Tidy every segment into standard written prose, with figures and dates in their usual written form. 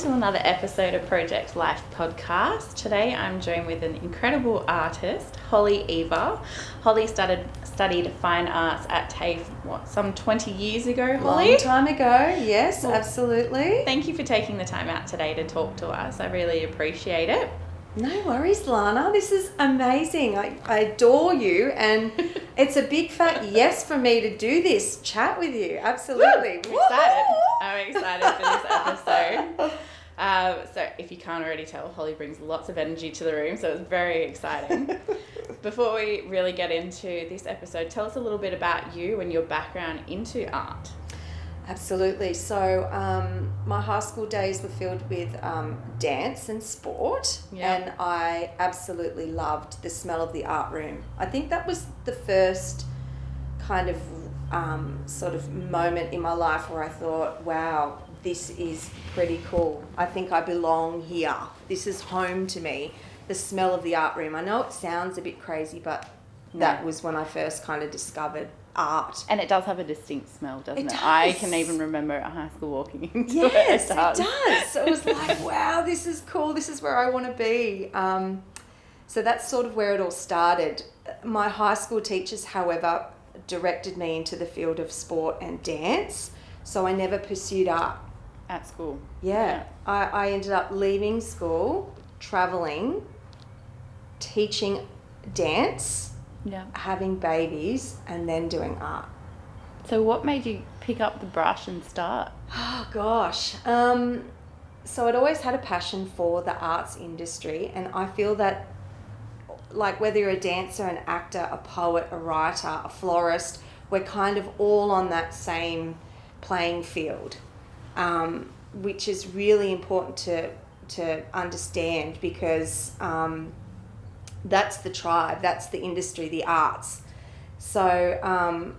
to another episode of Project Life Podcast. Today I'm joined with an incredible artist, Holly Eva. Holly studied fine arts at TAFE, some 20 years ago, Holly? Long time ago, yes, absolutely. Thank you for taking the time out today to talk to us. I really appreciate it. No worries, Lana. This is amazing. I adore you, and it's a big fat yes for me to do this chat with you. Absolutely. I'm excited for this episode. So if you can't already tell, Holly brings lots of energy to the room, so it's very exciting. Before we really get into this episode, tell us a little bit about you and your background into art. Absolutely. So my high school days were filled with dance and sport, and I absolutely loved the smell of the art room. I think that was the first kind of sort of moment in my life where I thought, wow, this is pretty cool. I think I belong here. This is home to me. The smell of the art room. I know it sounds a bit crazy, but that was when I first kind of discovered art. And it does have a distinct smell, doesn't it? Does. I can even remember at high school walking into it. Yes, it does. So it was like, wow, this is cool. This is where I want to be. So that's sort of where it all started. My high school teachers, however, directed me into the field of sport and dance. So I never pursued art. At school? Yeah. I ended up leaving school, travelling, teaching dance, having babies, and then doing art. So what made you pick up the brush and start? Oh gosh. So I'd always had a passion for the arts industry, and I feel that, like, whether you're a dancer, an actor, a poet, a writer, a florist, we're kind of all on that same playing field, which is really important to understand, because that's the tribe, that's the industry, the arts. So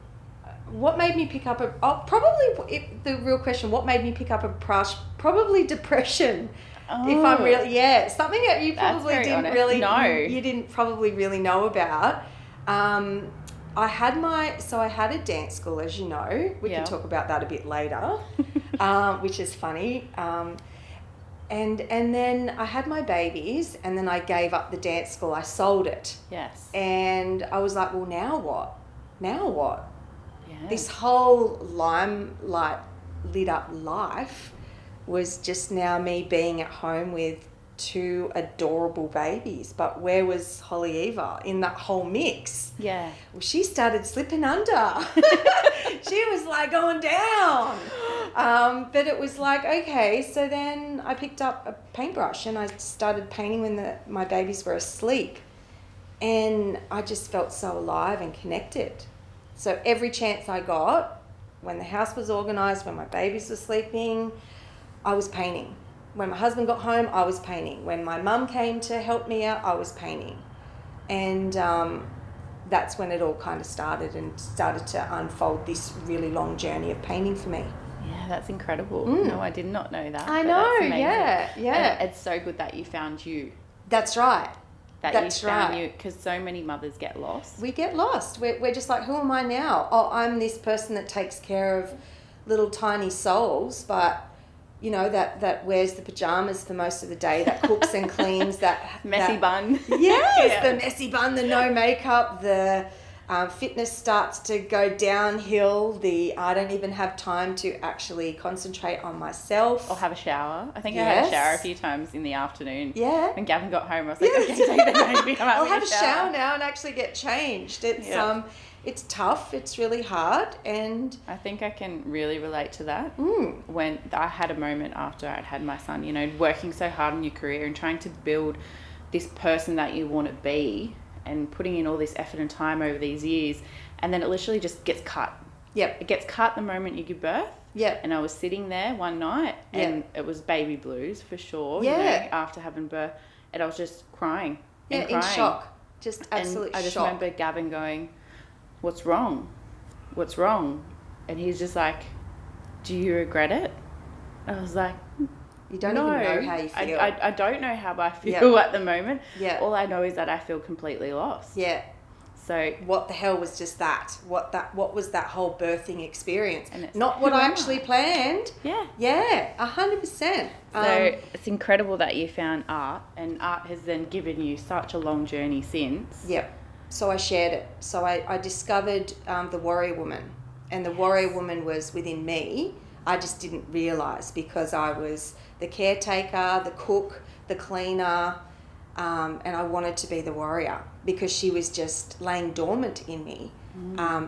what made me pick up the real question, what made me pick up a brush? Probably depression. If I'm really, something that you probably didn't really know. You didn't probably really know about. I had a dance school, as you know. We can talk about that a bit later, which is funny. And then I had my babies, and then I gave up the dance school. I sold it. Yes. And I was like, well, now what? Yeah. This whole limelight lit up life was just now me being at home with two adorable babies. But where was Holly Eva in that whole mix? Yeah. Well, she started slipping under. She was like going down. But it was like, okay, so then I picked up a paintbrush and I started painting when my babies were asleep. And I just felt so alive and connected. So every chance I got, when the house was organised, when my babies were sleeping, I was painting. When my husband got home, I was painting. When my mum came to help me out, I was painting. And that's when it all kind of started to unfold this really long journey of painting for me. Yeah, that's incredible. No, I did not know that. I know, yeah. And it's so good that you found you. That's right. That's right. You, because so many mothers get lost. We get lost. We're just like, who am I now? Oh, I'm this person that takes care of little tiny souls, but you know, that wears the pajamas for most of the day, that cooks and cleans, that messy bun. Yes, the messy bun, the no makeup, the fitness starts to go downhill. I don't even have time to actually concentrate on myself. Or have a shower. I think I had a shower a few times in the afternoon. Yeah. When Gavin got home, I was like, okay, take the baby. I'll have a shower now and actually get changed. It's tough. It's really hard. And I think I can really relate to that. When I had a moment after I'd had my son, you know, working so hard in your career and trying to build this person that you want to be and putting in all this effort and time over these years, and then it literally just gets cut. Yep. It gets cut the moment you give birth. Yep. And I was sitting there one night and it was baby blues for sure. Yeah. You know, after having birth, and I was just crying. Yeah, in shock. Just absolute shock. I just remember Gavin going, what's wrong? And he's just like, do you regret it? I was like, you don't even know how you feel. I don't know how I feel at the moment. Yeah. All I know is that I feel completely lost. Yeah. So what the hell was just that? What was that whole birthing experience? And it's not what I actually planned. Yeah. Yeah, 100%. So it's incredible that you found art, and art has then given you such a long journey since. Yep. So I shared it. So I discovered the warrior woman, and the warrior woman was within me. I just didn't realise, because I was the caretaker, the cook, the cleaner, and I wanted to be the warrior because she was just laying dormant in me.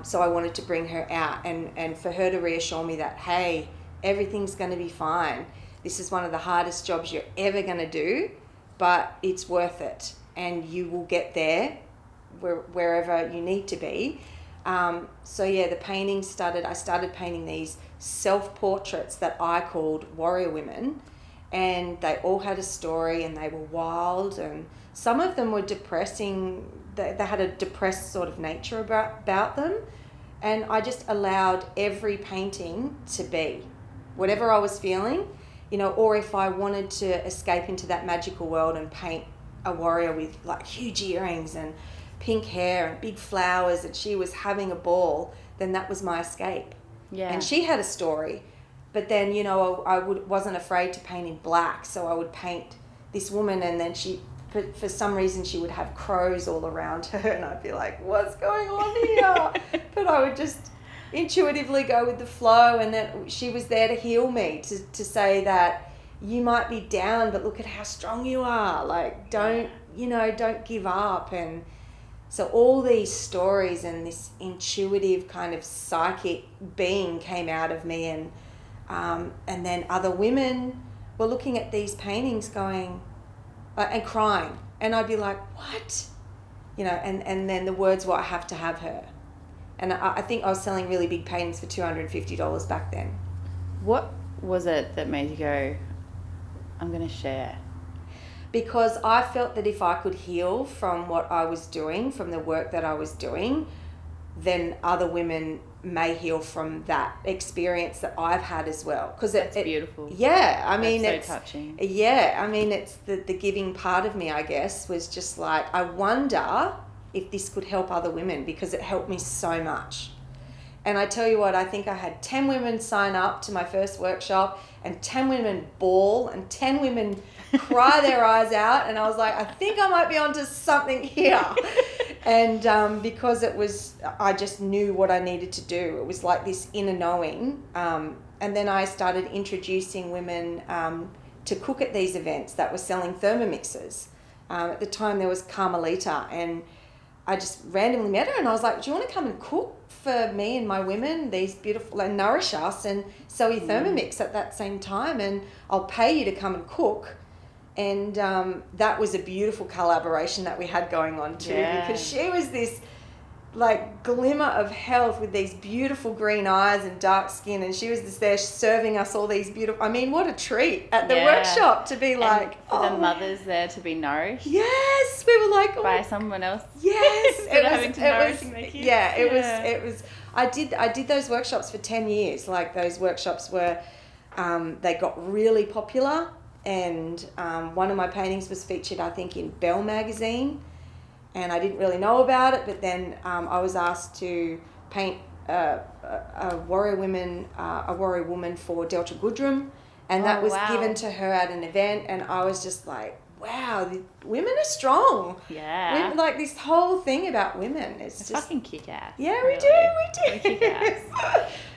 So I wanted to bring her out and for her to reassure me that, hey, everything's going to be fine. This is one of the hardest jobs you're ever going to do, but it's worth it, and you will get there wherever you need to be. So yeah, the painting started. I started painting these self-portraits that I called warrior women, and they all had a story, and they were wild, and some of them were depressing. They had a depressed sort of nature about them, and I just allowed every painting to be whatever I was feeling, or if I wanted to escape into that magical world and paint a warrior with like huge earrings and pink hair and big flowers, and she was having a ball, then that was my escape. Yeah. And she had a story, but then I wasn't afraid to paint in black, so I would paint this woman, and then she, for some reason, she would have crows all around her, and I'd be like, what's going on here? But I would just intuitively go with the flow, and then she was there to heal me, to say that you might be down, but look at how strong you are. Like, don't give up. And so all these stories and this intuitive kind of psychic being came out of me, and then other women were looking at these paintings going and crying, and I'd be like, what? And then the words were, I have to have her. And I think I was selling really big paintings for $250 back then. What was it that made you go, I'm going to share? Because I felt that if I could heal from what I was doing, from the work that I was doing, then other women may heal from that experience that I've had as well. Because it's beautiful. Yeah, I mean, it's so touching. Yeah, I mean, it's the giving part of me, I guess, was just like, I wonder if this could help other women, because it helped me so much. And I tell you what, I think I had 10 women sign up to my first workshop, and 10 women bawl, and 10 women cry their eyes out, and I was like, I think I might be onto something here. And because I just knew what I needed to do. It was like this inner knowing. And then I started introducing women to cook at these events that were selling Thermomixes. At the time there was Carmelita, and I just randomly met her, and I was like, do you want to come and cook for me and my women, these beautiful, and nourish us, and sell you Thermomix at that same time, and I'll pay you to come and cook. And that was a beautiful collaboration that we had going on too, because she was this like glimmer of health with these beautiful green eyes and dark skin, and she was just there serving us all these beautiful, I mean, what a treat at the workshop to be like, and for the mothers there to be nourished. Yes, we were like, by someone else. Yes, it was. I did those workshops for 10 years. Like, those workshops were, they got really popular, and one of my paintings was featured, I think, in Belle magazine. And I didn't really know about it, but then I was asked to paint a warrior woman for Delta Goodrum, and that was given to her at an event, and I was just like, wow, the women are strong. Yeah. Like, this whole thing about women is just fucking kick ass. Yeah, really. we do. We kick ass.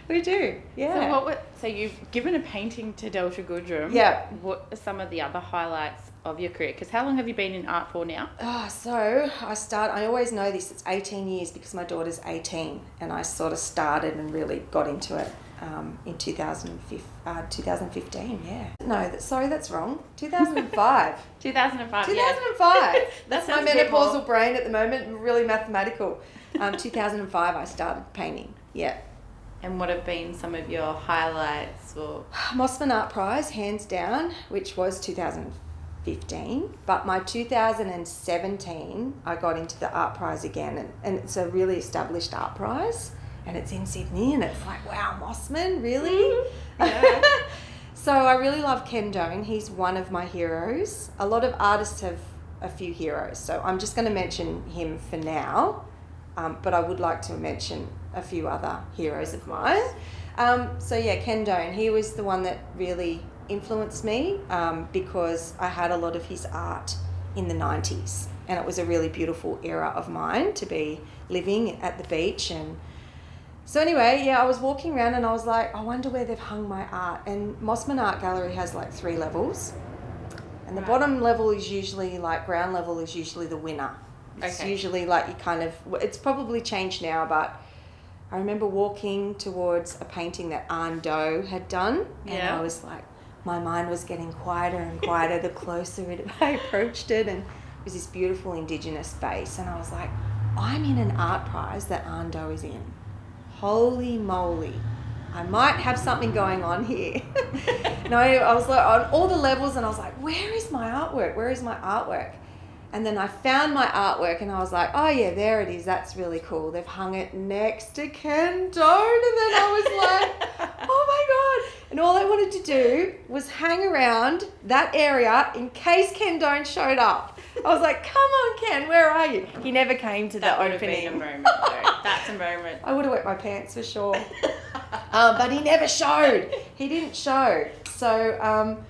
We do. Yeah. So you've given a painting to Delta Goodrum. Yeah. What are some of the other highlights of your career? Because how long have you been in art for now? So I always know this, it's 18 years because my daughter's 18, and I sort of started and really got into it in 2015, yeah. No, that's wrong. 2005. 2005, 2005. That's my menopausal more... brain at the moment, really mathematical. 2005 I started painting, yeah. And what have been some of your highlights? Or Mossman Art Prize, hands down, which was 2015. But my 2017, I got into the art prize again, and it's a really established art prize, and it's in Sydney, and it's like, wow, Mossman, really? Yeah. So I really love Ken Doan. He's one of my heroes. A lot of artists have a few heroes, so I'm just going to mention him for now. but I would like to mention a few other heroes of mine. So yeah, Ken Doan, he was the one that really influenced me because I had a lot of his art in the 90s, and it was a really beautiful era of mine to be living at the beach. And so anyway, yeah, I was walking around and I was like, I wonder where they've hung my art. And Mossman Art Gallery has like 3 levels, and the bottom level is usually like, ground level is usually the winner. It's usually like you kind of, it's probably changed now, but I remember walking towards a painting that Anne Doe had done, and I was like, my mind was getting quieter and quieter the closer I approached it, and it was this beautiful Indigenous face, and I was like, I'm in an art prize that Anne Doe is in. Holy moly, I might have something going on here. No, I was like on all the levels, and I was like, where is my artwork? Where is my artwork? And then I found my artwork, and I was like, oh yeah, there it is. That's really cool. They've hung it next to Ken Doan. And then I was like, oh my God. And all I wanted to do was hang around that area in case Ken Doan showed up. I was like, come on, Ken, where are you? He never came to the opening. That would have been a moment, though. That's a moment. I would have wet my pants for sure. But he never showed. He didn't show. So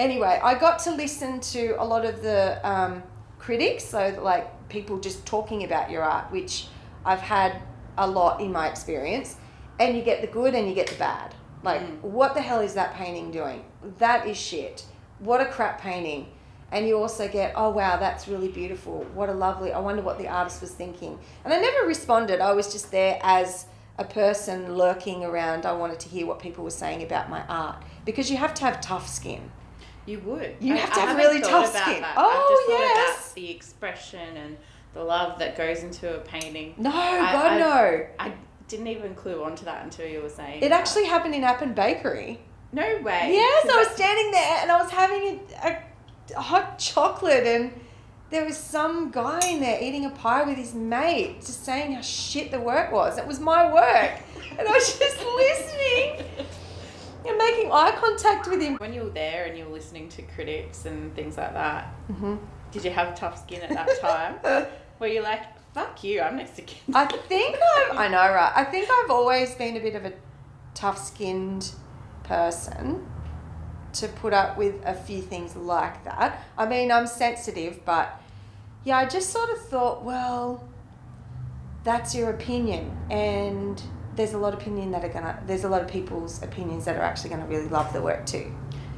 anyway, I got to listen to a lot of the critics, so like people just talking about your art, which I've had a lot in my experience, and you get the good and you get the bad. Like, what the hell is that painting doing? That is shit. What a crap painting. And you also get, oh wow, that's really beautiful. What a lovely, I wonder what the artist was thinking. And I never responded. I was just there as a person lurking around. I wanted to hear what people were saying about my art, because you have to have tough skin. You would. You have to have really tough skin. That. Oh, I've just yes. thought about the expression and the love that goes into a painting. No, no. I didn't even clue onto that until you were saying it. Actually happened in Appen Bakery. No way. Yes, I was standing there and I was having a hot chocolate, and there was some guy in there eating a pie with his mate, just saying how shit the work was. It was my work. And I was just listening. You're making eye contact with him. When you were there and you were listening to critics and things like that, did you have tough skin at that time? Were you like, fuck you, I'm next to Ken? I know, right? I think I've always been a bit of a tough-skinned person to put up with a few things like that. I mean, I'm sensitive, but yeah, I just sort of thought, well, that's your opinion, and there's a lot of people's opinions that are actually gonna really love the work too.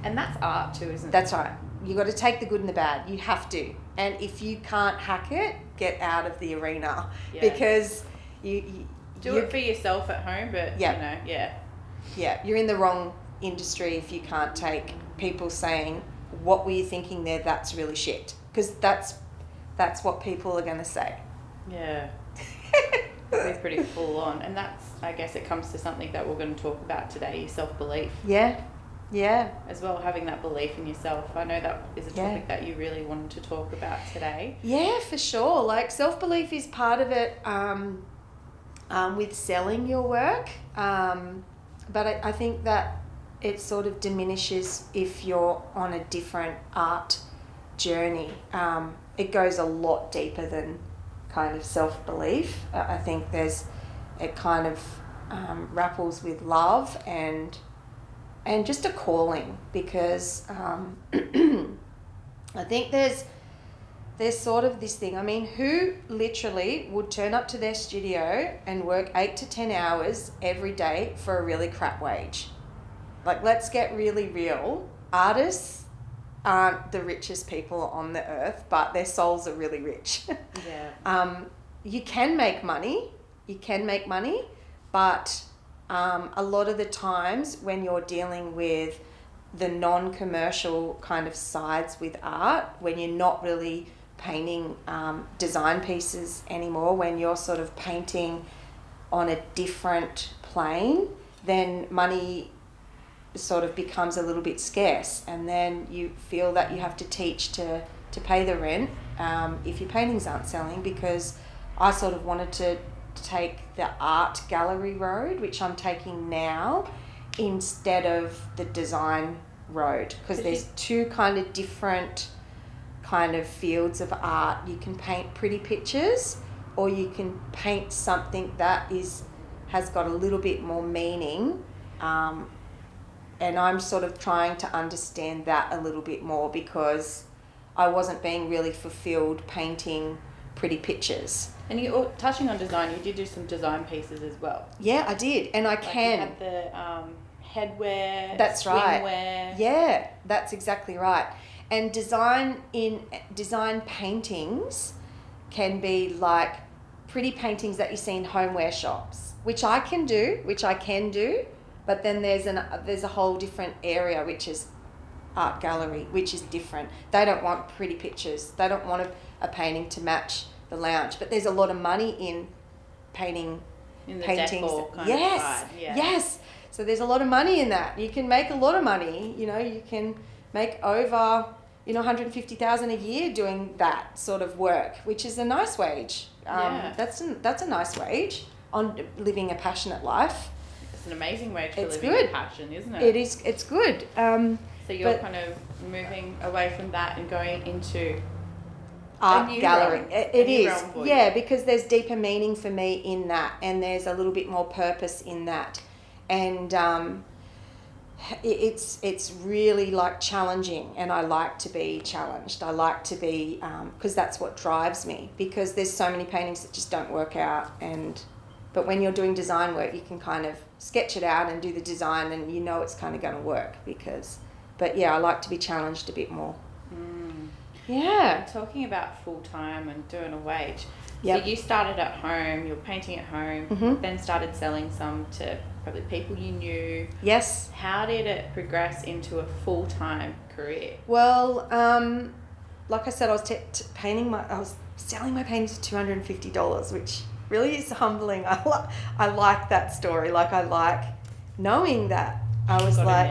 And that's art too, isn't it? That's right. You got to take the good and the bad. You have to. And if you can't hack it, get out of the arena, because you do it for yourself at home. But you're in the wrong industry if you can't take people saying, "What were you thinking there? That's really shit," because that's what people are gonna say. Yeah. It's pretty full on, and that's, I guess it comes to something that we're going to talk about today, self-belief. Yeah As well, having that belief in yourself. I know that is a topic that you really wanted to talk about today. Yeah, for sure. Like, self-belief is part of it with selling your work, but I think that it sort of diminishes if you're on a different art journey. It goes a lot deeper than kind of self-belief. I think it kind of rappels with love and just a calling, because I think there's sort of this thing. I mean, who literally would turn up to their studio and work 8 to 10 hours every day for a really crap wage? Like, let's get really real. Artists aren't the richest people on the earth, but their souls are really rich. You can make money, but a lot of the times when you're dealing with the non-commercial kind of sides with art, when you're not really painting design pieces anymore, when you're sort of painting on a different plane, then money sort of becomes a little bit scarce, and then you feel that you have to teach to pay the rent if your paintings aren't selling. Because I sort of wanted to take the art gallery road, which I'm taking now, instead of the design road, because there's two kind of different kind of fields of art. You can paint pretty pictures, or you can paint something that has got a little bit more meaning. And I'm sort of trying to understand that a little bit more, because I wasn't being really fulfilled painting pretty pictures. And you, touching on design, you did do some design pieces as well. Yeah, I did, and I can. You had the headwear, that's right. swimwear. Yeah, that's exactly right. And design paintings can be like pretty paintings that you see in homeware shops, which I can do, but then there's a whole different area, which is art gallery, which is different. They don't want pretty pictures. They don't want a painting to match the lounge. But there's a lot of money in paintings. Decor kind yes, of side. Yeah. Yes. So there's a lot of money in that. You can make a lot of money. You can make over, $150,000 a year doing that sort of work, which is a nice wage. That's a nice wage on living a passionate life. It's an amazing wage for living good. a passion, isn't it? It is. It's good. So you're kind of moving away from that and going into art gallery. It is. Yeah, because there's deeper meaning for me in that, and there's a little bit more purpose in that, and it's really like challenging, and I like to be challenged. I like to be because that's what drives me. Because there's so many paintings that just don't work out, but when you're doing design work, you can kind of sketch it out and do the design, and it's kind of going to work. But yeah, I like to be challenged a bit more. Yeah. Talking about full-time and doing a wage. Yep. So you started at home, you were painting at home, then started selling some to probably people you knew. Yes. How did it progress into a full-time career? Well, like I said, I was selling my paintings for $250, which really is humbling. I like that story. Like, I like knowing that. I was like,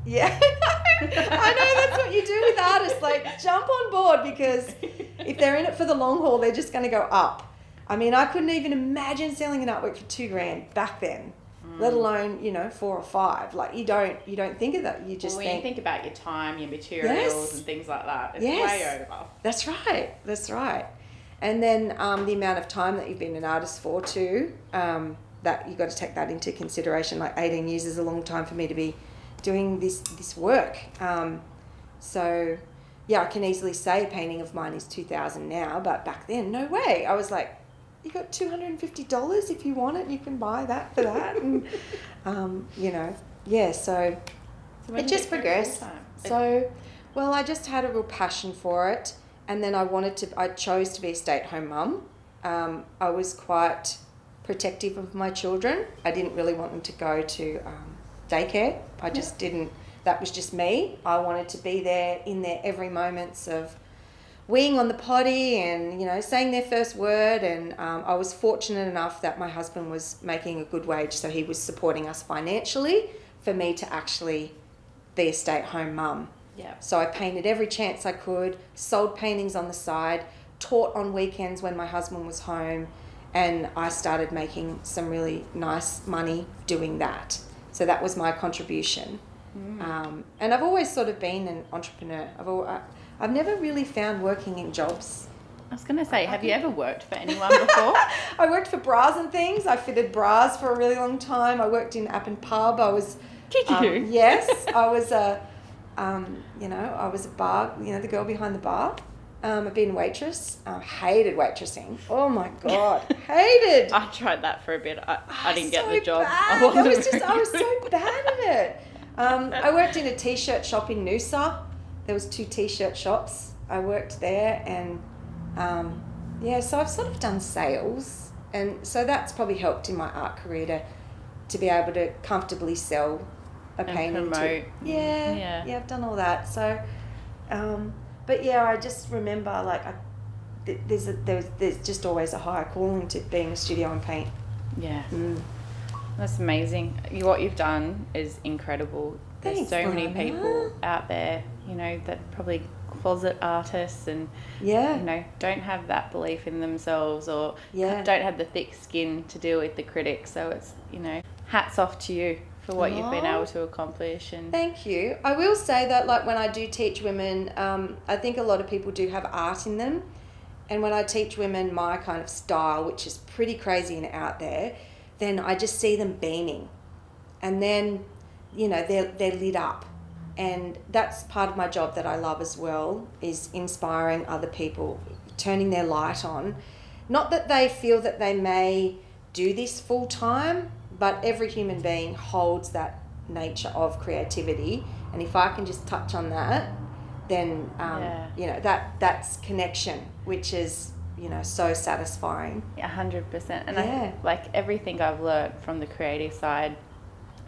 yeah, I know that's what you do with artists. Like, jump on board, because if they're in it for the long haul, they're just going to go up. I mean, I couldn't even imagine selling an artwork for $2,000 back then, let alone 4 or 5. Like, you don't think of that. You just when you think about your time, your materials, and things like that, it's way over. That's right. And then the amount of time that you've been an artist for too. That you got to take that into consideration. Like 18 years is a long time for me to be doing this work. So yeah, I can easily say a painting of mine is $2,000 now, but back then, no way. I was like, you got $250 if you want it, you can buy that for that. And, so it just progressed. So, well, I just had a real passion for it, and then I chose to be a stay-at-home mum. I was quite protective of my children. I didn't really want them to go to daycare. I just didn't. That was just me. I wanted to be there in their every moments of weeing on the potty and saying their first word. And I was fortunate enough that my husband was making a good wage, so he was supporting us financially for me to actually be a stay-at-home mum. Yeah. So I painted every chance I could, sold paintings on the side, taught on weekends when my husband was home. And I started making some really nice money doing that. So that was my contribution. And I've always sort of been an entrepreneur. I've never really found working in jobs. I was going to say, have you ever worked for anyone before? I worked for bras and things. I fitted bras for a really long time. I worked in App and Pub. Did you? Yes. I was I was a bar, the girl behind the bar. I've been a waitress. I hated waitressing. Oh my God, hated. I tried that for a bit. I didn't get the job. I was so bad at it. I worked in a t-shirt shop in Noosa. There was 2 t-shirt shops. I worked there, and so I've sort of done sales, and so that's probably helped in my art career to be able to comfortably sell a painting. Promote. Yeah, I've done all that. So. But yeah, I just remember there's just always a higher calling to being a studio and paint. Yeah. That's amazing. What you've done is incredible. Thanks, There's so many Lana. people out there, that probably closet artists and don't have that belief in themselves or don't have the thick skin to deal with the critics. So it's hats off to you for what you've been able to accomplish. And thank you. I will say that when I do teach women, I think a lot of people do have art in them, and when I teach women my kind of style, which is pretty crazy and out there, then I just see them beaming. And then, you know, they're lit up. And that's part of my job that I love as well, is inspiring other people, turning their light on. Not that they feel that they may do this full time, but every human being holds that nature of creativity. And if I can just touch on that, then, you know, that's connection, which is, you know, so satisfying. 100%. And I like everything I've learned from the creative side,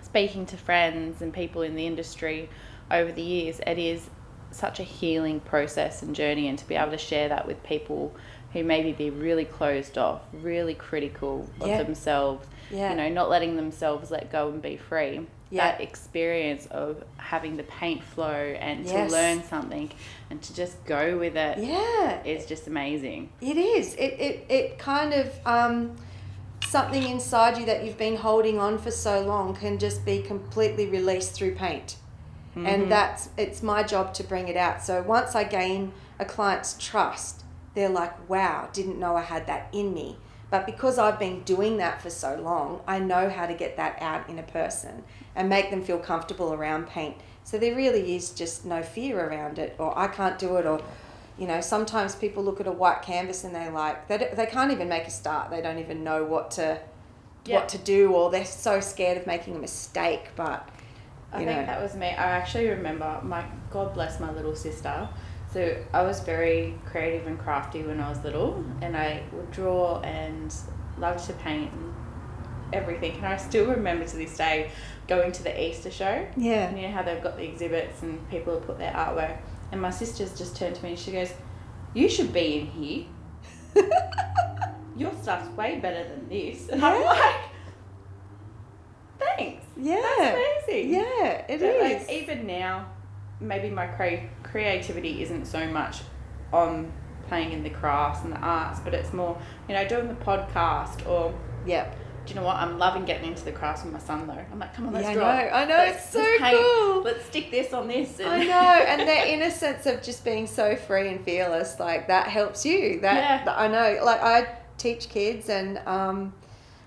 speaking to friends and people in the industry over the years, it is such a healing process and journey, and to be able to share that with people who maybe be really closed off, really critical of themselves, you know, not letting themselves let go and be free. That experience of having the paint flow and to learn something and to just go with it is just amazing. It is. It kind of, something inside you that you've been holding on for so long can just be completely released through paint. Mm-hmm. And it's my job to bring it out. So once I gain a client's trust, they're like, wow, didn't know I had that in me. But because I've been doing that for so long, I know how to get that out in a person and make them feel comfortable around paint. So there really is just no fear around it, or I can't do it, or, you know, sometimes people look at a white canvas and they can't even make a start. They don't even know what to do, or they're so scared of making a mistake. But I think that was me. I actually remember God bless my little sister. So I was very creative and crafty when I was little, and I would draw and loved to paint and everything. And I still remember to this day going to the Easter show. Yeah. And you know how they've got the exhibits and people have put their artwork. And my sister's just turned to me and she goes, "You should be in here. Your stuff's way better than this." And I'm like, thanks. Yeah. That's amazing. Yeah, it but is. Like, even now, maybe my creativity isn't so much on playing in the crafts and the arts, but it's more, you know, doing the podcast or... Yep. Do you know what? I'm loving getting into the crafts with my son, though. I'm like, come on, let's draw. I know. It's so cool. Let's stick this on this. And I know. And their innocence of just being so free and fearless, like, that helps you. I know. Like, I teach kids, and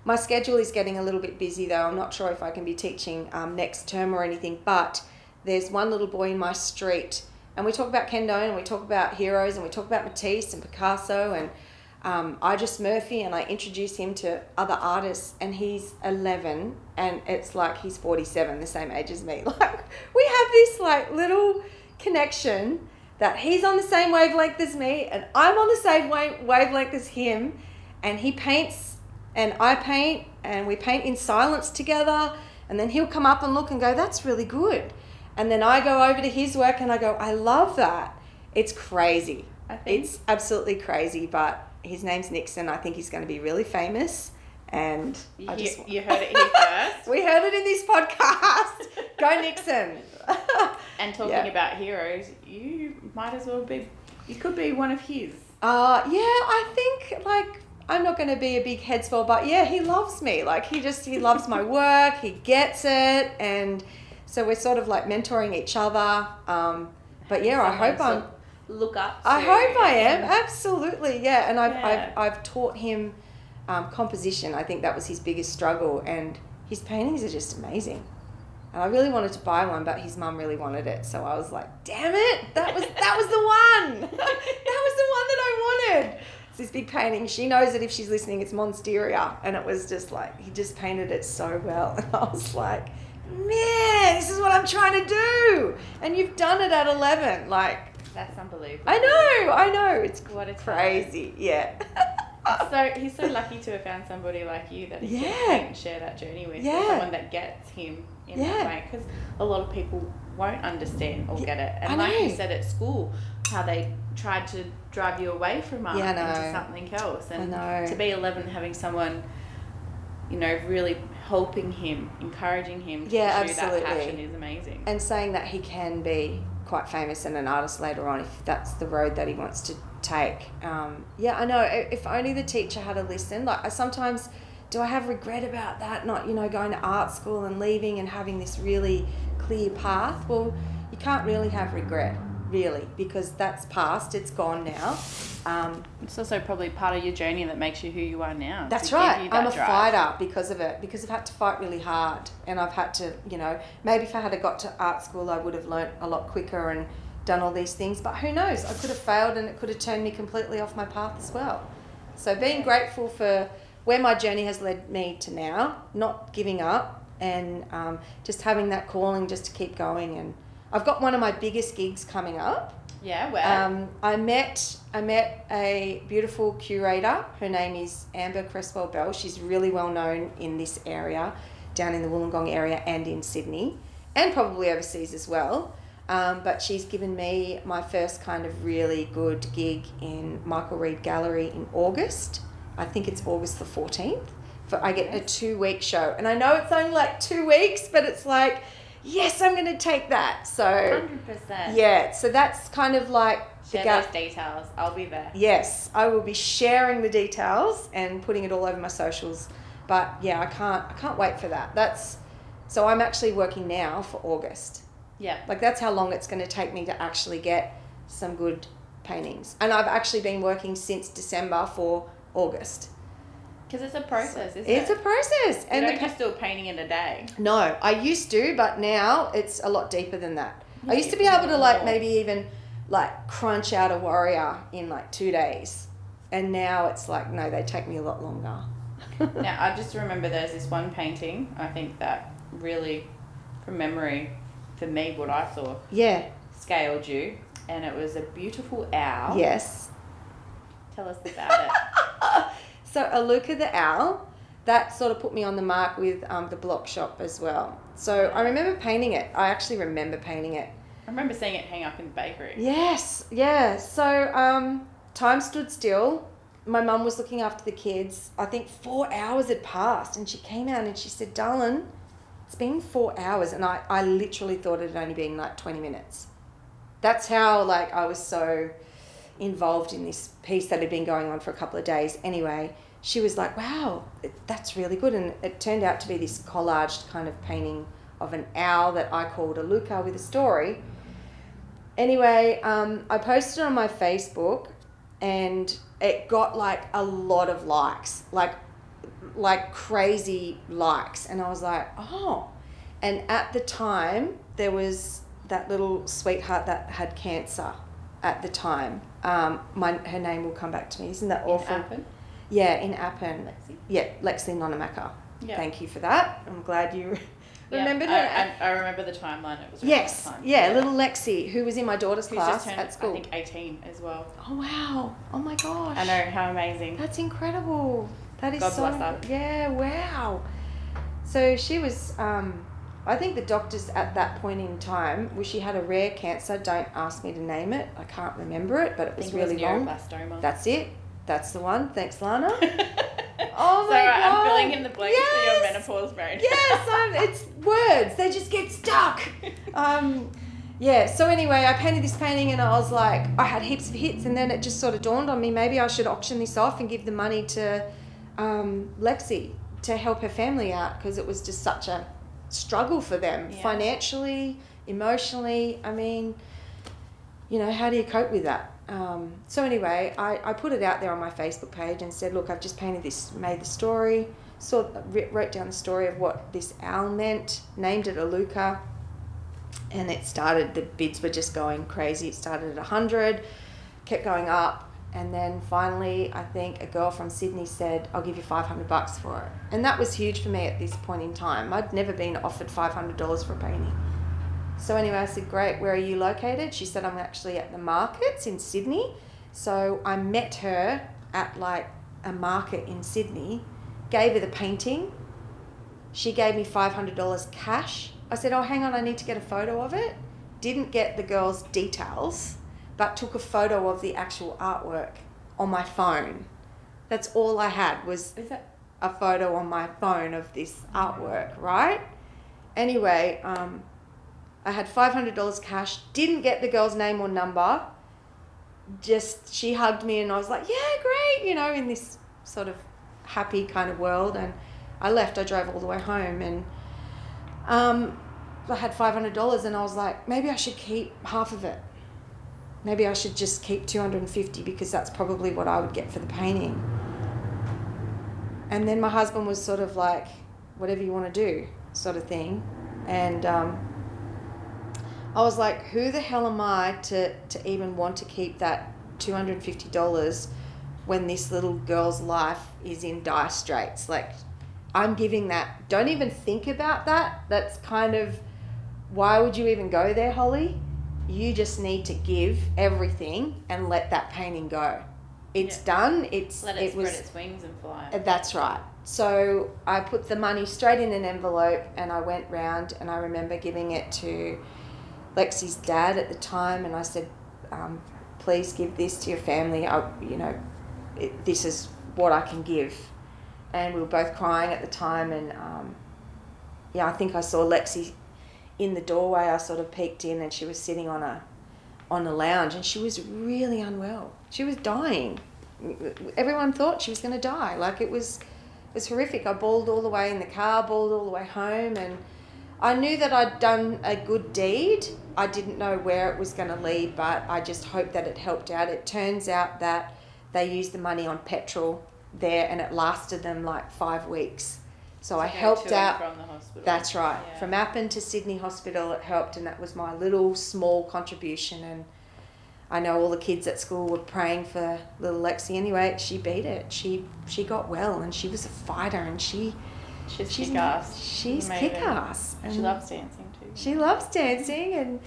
my schedule is getting a little bit busy, though. I'm not sure if I can be teaching next term or anything, but there's one little boy in my street, and we talk about Kendo, and we talk about heroes, and we talk about Matisse and Picasso, and Idris Murphy, and I introduce him to other artists, and he's 11, and it's like he's 47, the same age as me. Like, we have this like little connection that he's on the same wavelength as me, and I'm on the same wavelength as him, and he paints and I paint, and we paint in silence together, and then he'll come up and look and go, "That's really good." And then I go over to his work and I go, "I love that." It's crazy. It's absolutely crazy, but his name's Nixon. I think he's going to be really famous. And you heard it here first. We heard it in this podcast. Go Nixon. And talking about heroes, you might as well be, you could be one of his. I think, like, I'm not going to be a big head swell, but yeah, he loves me. Like, he loves my work. He gets it. And so we're sort of like mentoring each other. But yeah, I hope I'm... Look up to. I hope I am. Absolutely, yeah. And I've taught him composition. I think that was his biggest struggle, and his paintings are just amazing. And I really wanted to buy one, but his mum really wanted it, so I was like, "Damn it, that was the one. That was the one that I wanted." It's this big painting. She knows that if she's listening, it's Monsteria, and it was just like, he just painted it so well, and I was like, "Man, this is what I'm trying to do," and you've done it at 11, like. That's unbelievable. I know. It's what it's crazy. Yeah. So he's so lucky to have found somebody like you that he can share that journey with. Yeah. Someone that gets him in that way. Because a lot of people won't understand or get it. And like you said at school, how they tried to drive you away from art into something else. And to be 11, having someone, you know, really helping him, encouraging him to pursue that passion is amazing. And saying that he can be quite famous and an artist later on if that's the road that he wants to take. I know, if only the teacher had to listen. Like, I sometimes, do I have regret about that, not, you know, going to art school and leaving and having this really clear path? Well, you can't really have regret, really, because that's past. It's gone now. It's also probably part of your journey that makes you who you are now. That's right. I'm a fighter because of it, because I've had to fight really hard, and I've had to, you know, maybe if I had got to art school, I would have learnt a lot quicker and done all these things, but who knows? I could have failed, and it could have turned me completely off my path as well. So being grateful for where my journey has led me to now, not giving up, and just having that calling just to keep going. And I've got one of my biggest gigs coming up. Yeah, where? I met a beautiful curator. Her name is Amber Cresswell Bell. She's really well known in this area, down in the Wollongong area and in Sydney, and probably overseas as well. But she's given me my first kind of really good gig in Michael Reid Gallery in August. I think it's August the 14th. I get a 2-week show. And I know it's only like 2 weeks, but it's like, yes, I'm going to take that. So 100%. Yeah, so that's kind of like... Share those details. I'll be there. Yes, I will be sharing the details and putting it all over my socials. But yeah, I can't wait for that. So I'm actually working now for August. Yeah. Like that's how long it's going to take me to actually get some good paintings. And I've actually been working since December for August. Because it's a process, isn't it? It's a process. And you don't just do a painting in a day. No, I used to, but now it's a lot deeper than that. I used to be able to like maybe even like crunch out a warrior in like 2 days. And now it's like, no, they take me a lot longer. Now, I just remember there's this one painting, I think that really, from memory, for me, what I saw, scaled you. And it was a beautiful owl. Yes. Tell us about it. So Uluka the owl, that sort of put me on the mark with the block shop as well. So I remember painting it. I actually remember painting it. I remember seeing it hang up in the bakery. Yes, yeah. So time stood still. My mum was looking after the kids. I think 4 hours had passed, and she came out and she said, "Darling, it's been 4 hours." And I literally thought it had only been like 20 minutes. That's how like I was so involved in this piece that had been going on for a couple of days. Anyway, she was like, "Wow, that's really good." And it turned out to be this collaged kind of painting of an owl that I called Uluka with a story. Anyway, I posted it on my Facebook, and it got like a lot of likes, like crazy likes. And I was like, oh. And at the time, there was that little sweetheart that had cancer at the time. Her name will come back to me. Isn't that awful? In Appen? Yeah, in Appen. Lexi? Yeah, Lexi Nonamaka. Yeah. Thank you for that. I'm glad you remembered her. I remember the timeline. It was yes, time. yeah, little Lexi, who was in my daughter's Who's class just turned, at school. I think 18 as well. Oh wow! Oh my gosh! I know, how amazing. That's incredible. That is God so. bless her. Yeah, wow. So she was. I think the doctors at that point in time, she had a rare cancer. Don't ask me to name it. I can't remember it, but it was really long. Neuroblastoma. That's it. That's the one. Thanks, Lana. Oh my God. I'm filling in the blanks for your menopause brain. Yes, it's words. They just get stuck. Yeah, so anyway, I painted this painting and I was like, I had heaps of hits, and then it just sort of dawned on me, maybe I should auction this off and give the money to Lexi to help her family out, because it was just such a struggle for them, financially, emotionally. I mean, you know, how do you cope with that? So anyway, I put it out there on my Facebook page and said, look, I've just painted this, made the story, wrote down the story of what this owl meant, named it Uluka, and it started, the bids were just going crazy. It started at 100, kept going up, and then finally, I think a girl from Sydney said, I'll give you $500 for it. And that was huge for me at this point in time. I'd never been offered $500 for a painting. So anyway, I said, great, where are you located? She said, I'm actually at the markets in Sydney. So I met her at like a market in Sydney, gave her the painting. She gave me $500 cash. I said, oh, hang on, I need to get a photo of it. Didn't get the girl's details, but took a photo of the actual artwork on my phone. That's all I had, was a photo on my phone of this artwork, right? Anyway, I had $500 cash, didn't get the girl's name or number. Just, she hugged me and I was like, yeah, great, you know, in this sort of happy kind of world. And I left, I drove all the way home, and I had $500 and I was like, maybe I should keep half of it. maybe I should just keep $250 because that's probably what I would get for the painting. And then my husband was sort of like, whatever you want to do, sort of thing. And I was like, who the hell am I to even want to keep that $250 when this little girl's life is in dire straits? Like, I'm giving that. Don't even think about that. That's kind of, why would you even go there, Holly? You just need to give everything and let that painting go. It's done. Let it spread its wings and fly. That's right. So I put the money straight in an envelope and I went round, and I remember giving it to Lexi's dad at the time, and I said, please give this to your family. This is what I can give. And we were both crying at the time, and I think I saw Lexi in the doorway. I sort of peeked in, and she was sitting on a lounge, and she was really unwell. She was dying. Everyone thought she was going to die. Like, it was horrific. I bawled all the way in the car, bawled all the way home, and I knew that I'd done a good deed. I didn't know where it was going to lead, but I just hoped that it helped out. It turns out that they used the money on petrol there, and it lasted them like 5 weeks. So I helped out. From the hospital. That's right. Yeah. From Appin to Sydney Hospital, it helped, and that was my little small contribution. And I know all the kids at school were praying for little Lexi. Anyway, she beat it. She got well, and she was a fighter, and she's kick-ass. She's kick-ass. She loves dancing too. She loves dancing,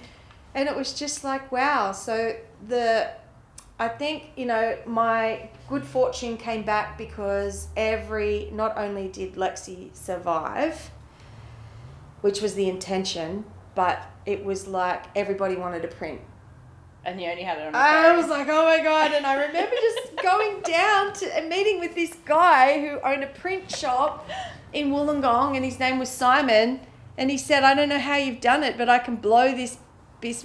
and it was just like, wow. So I think, my good fortune came back because not only did Lexi survive, which was the intention, but it was like everybody wanted a print. And you only had it on your I phone. was like, oh my God. And I remember just going down to a meeting with this guy who owned a print shop in Wollongong, and his name was Simon. And he said, I don't know how you've done it, but I can blow this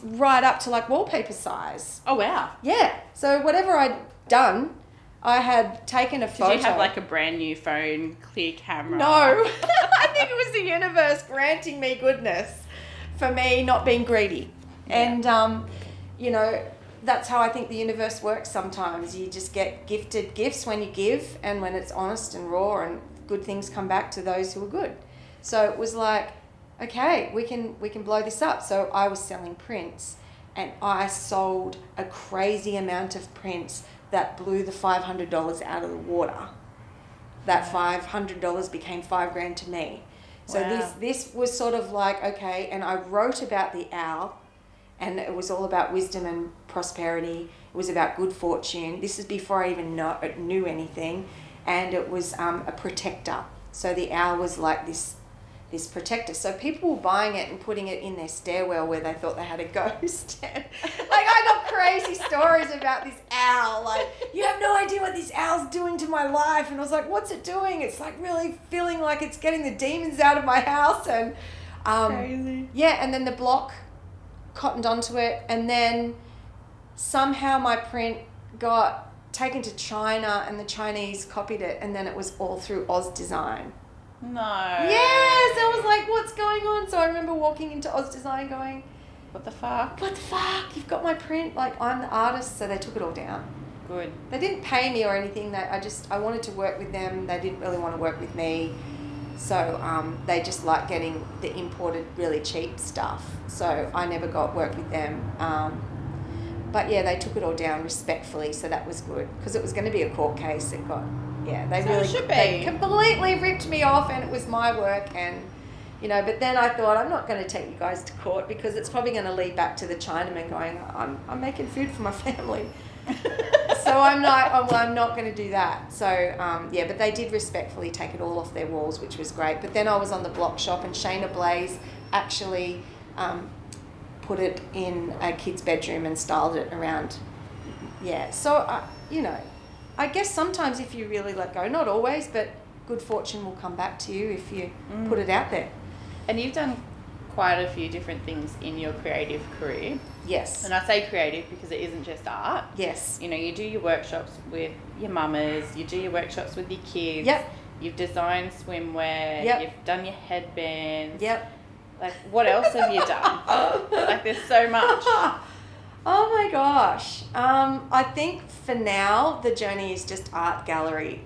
right up to like wallpaper size. Oh, wow. Yeah. So whatever I'd done, I had taken a photo. Did you have like a brand new phone, clear camera? No. I think it was the universe granting me goodness for me not being greedy. Yeah. And, that's how I think the universe works sometimes. You just get gifted gifts when you give, and when it's honest and raw, and good things come back to those who are good. So it was like, okay, we can blow this up. So I was selling prints, and I sold a crazy amount of prints that blew the $500 out of the water. That $500 became $5,000 to me. So this was sort of like, okay, and I wrote about the owl, and it was all about wisdom and prosperity. It was about good fortune. This is before I even knew anything. And it was a protector. So the owl was like this protector. So people were buying it and putting it in their stairwell where they thought they had a ghost. Like, I got crazy stories about this owl. Like, you have no idea what this owl's doing to my life. And I was like, what's it doing? It's like really feeling like it's getting the demons out of my house. And crazy. Yeah, and then the block cottoned onto it, and then somehow my print got taken to China, and the Chinese copied it, and then it was all through Oz Design. No. Yes, I was like, what's going on? So I remember walking into Oz Design going, what the fuck? You've got my print. Like, I'm the artist. So they took it all down. Good. They didn't pay me or anything. I wanted to work with them. They didn't really want to work with me. So they just like getting the imported really cheap stuff. So I never got work with them. But yeah, they took it all down respectfully, so that was good, because it was going to be a court case. They completely ripped me off, and it was my work, and but then I thought, I'm not going to take you guys to court, because it's probably going to lead back to the Chinaman going, I'm making food for my family. So I'm not going to do that. So but they did respectfully take it all off their walls, which was great. But then I was on the block shop, and Shayna Blaze actually put it in a kid's bedroom and styled it around. Yeah. So I guess sometimes if you really let go, not always, but good fortune will come back to you if you put it out there. And you've done quite a few different things in your creative career. Yes. And I say creative because it isn't just art. Yes. You do your workshops with your mamas, you do your workshops with your kids. Yep. You've designed swimwear. Yep. You've done your headbands. Yep. Like, what else have you done? Like, there's so much. Oh my gosh. I think for now, the journey is just art gallery.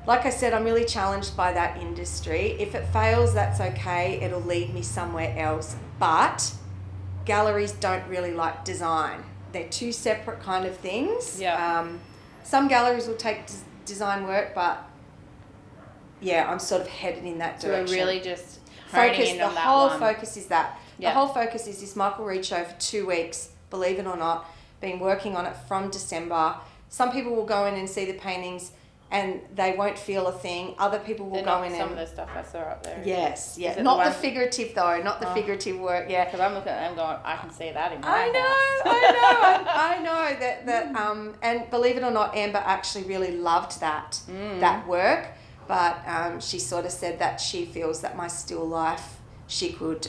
Like I said, I'm really challenged by that industry. If it fails, that's okay. It'll lead me somewhere else. But galleries don't really like design. They're two separate kind of things. Yeah. Some galleries will take design work, but yeah, I'm sort of headed in that direction. So we're really just honing in on that whole one. focus is that. Yeah. The whole focus is this Michael Reed show for 2 weeks, believe it or not. Been working on it from December. Some people will go in and see the paintings and they won't feel a thing. Other people will go in and... Some of the stuff I saw up there. Yes, yeah. Not Not the figurative though, not the figurative work, yeah. Because I'm looking at them going, I can see that in my I know. I know that and believe it or not, Amber actually really loved that work, but she sort of said that she feels that my still life she could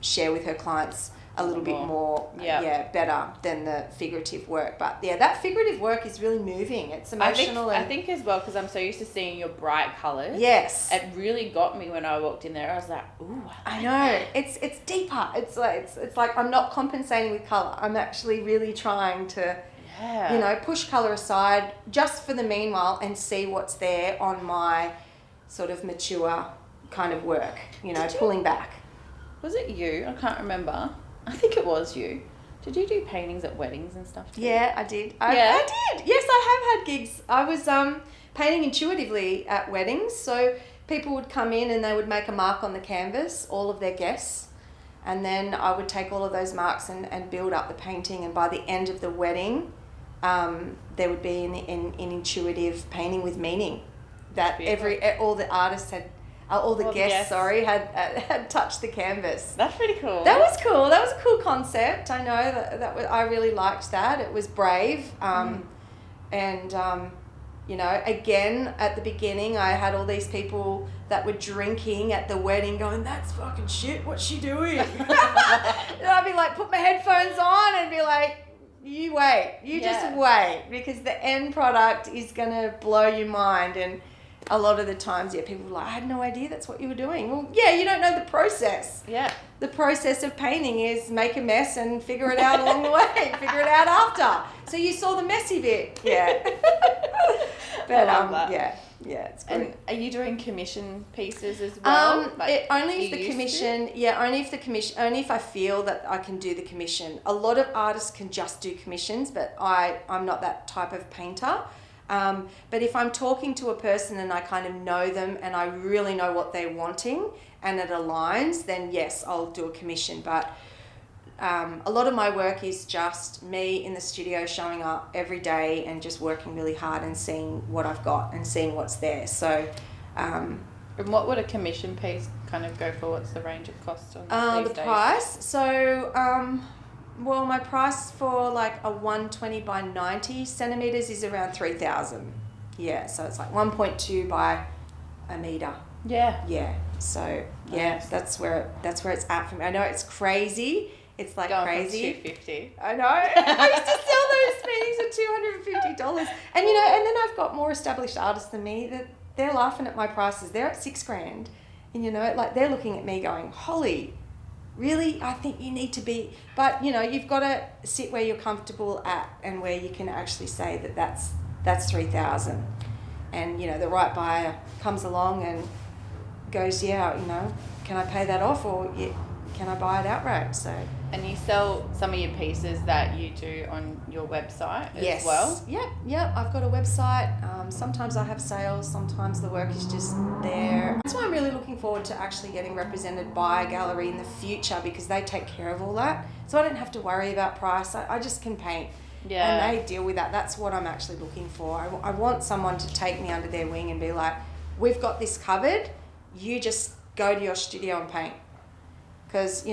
share with her clients a little bit more, better than the figurative work. But yeah, that figurative work is really moving. It's emotional. I think as well, because I'm so used to seeing your bright colours. Yes. It really got me when I walked in there. I was like, ooh. I know. It's deeper. It's like I'm not compensating with colour. I'm actually really trying to, push colour aside just for the meanwhile and see what's there on my sort of mature kind of work, pulling back. Was it you? I can't remember. I think it was you. Did you do paintings at weddings and stuff too? Yeah, I did. I did. Yes, I have had gigs. I was painting intuitively at weddings. So people would come in and they would make a mark on the canvas, all of their guests. And then I would take all of those marks and build up the painting. And by the end of the wedding, there would be an intuitive painting with meaning that all the artists had... all the guests had touched the canvas. That's pretty cool. That was cool. That was a cool concept. I know I really liked that. It was brave. Again, at the beginning, I had all these people that were drinking at the wedding going, that's fucking shit. What's she doing? And I'd be like, put my headphones on and be like, you wait. Just wait, because the end product is going to blow your mind. And a lot of the times, people were like, I had no idea that's what you were doing. Well, you don't know the process. Yeah. The process of painting is make a mess and figure it out along the way. Figure it out after. So you saw the messy bit. Yeah. But it's good. And are you doing commission pieces as well? Only if I feel that I can do the commission. A lot of artists can just do commissions, but I'm not that type of painter. But if I'm talking to a person and I kind of know them and I really know what they're wanting and it aligns, then yes, I'll do a commission. But a lot of my work is just me in the studio showing up every day and just working really hard and seeing what I've got and seeing what's there. So, and what would a commission piece kind of go for? What's the range of cost on these days? Price? So, well, my price for like a 120 by 90 centimeters is around 3,000. Yeah, so it's like 1.2 by a meter. Yeah. Yeah. So nice. that's where it's at for me. I know it's crazy. It's like going crazy. From $250. I know. I used to sell those paintings at $250, and and then I've got more established artists than me that they're laughing at my prices. They're at $6,000, and like they're looking at me going, Holly, really? I think you need to be, but you've got to sit where you're comfortable at and where you can actually say that's 3,000, and the right buyer comes along and goes, can I pay that off, or can I buy it outright? So. And you sell some of your pieces that you do on your website as well? Yep. I've got a website. Sometimes I have sales. Sometimes the work is just there. That's why I'm really looking forward to actually getting represented by a gallery in the future, because they take care of all that. So I don't have to worry about price. I just can paint. Yeah. And they deal with that. That's what I'm actually looking for. I want someone to take me under their wing and be like, we've got this covered. You just go to your studio and paint. Because,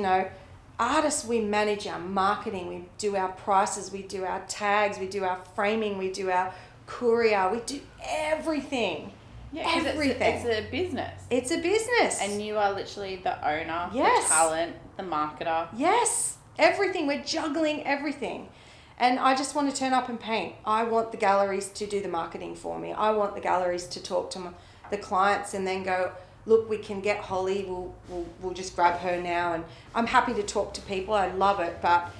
artists, we manage our marketing, we do our prices, we do our tags, we do our framing, we do our courier, we do everything. Yeah, everything. It's a business. It's a business. And you are literally the owner, the talent, the marketer. Yes, everything. We're juggling everything. And I just want to turn up and paint. I want the galleries to do the marketing for me. I want the galleries to talk to the clients and then go, look, we can get Holly, we'll just grab her now. And I'm happy to talk to people. I love it. But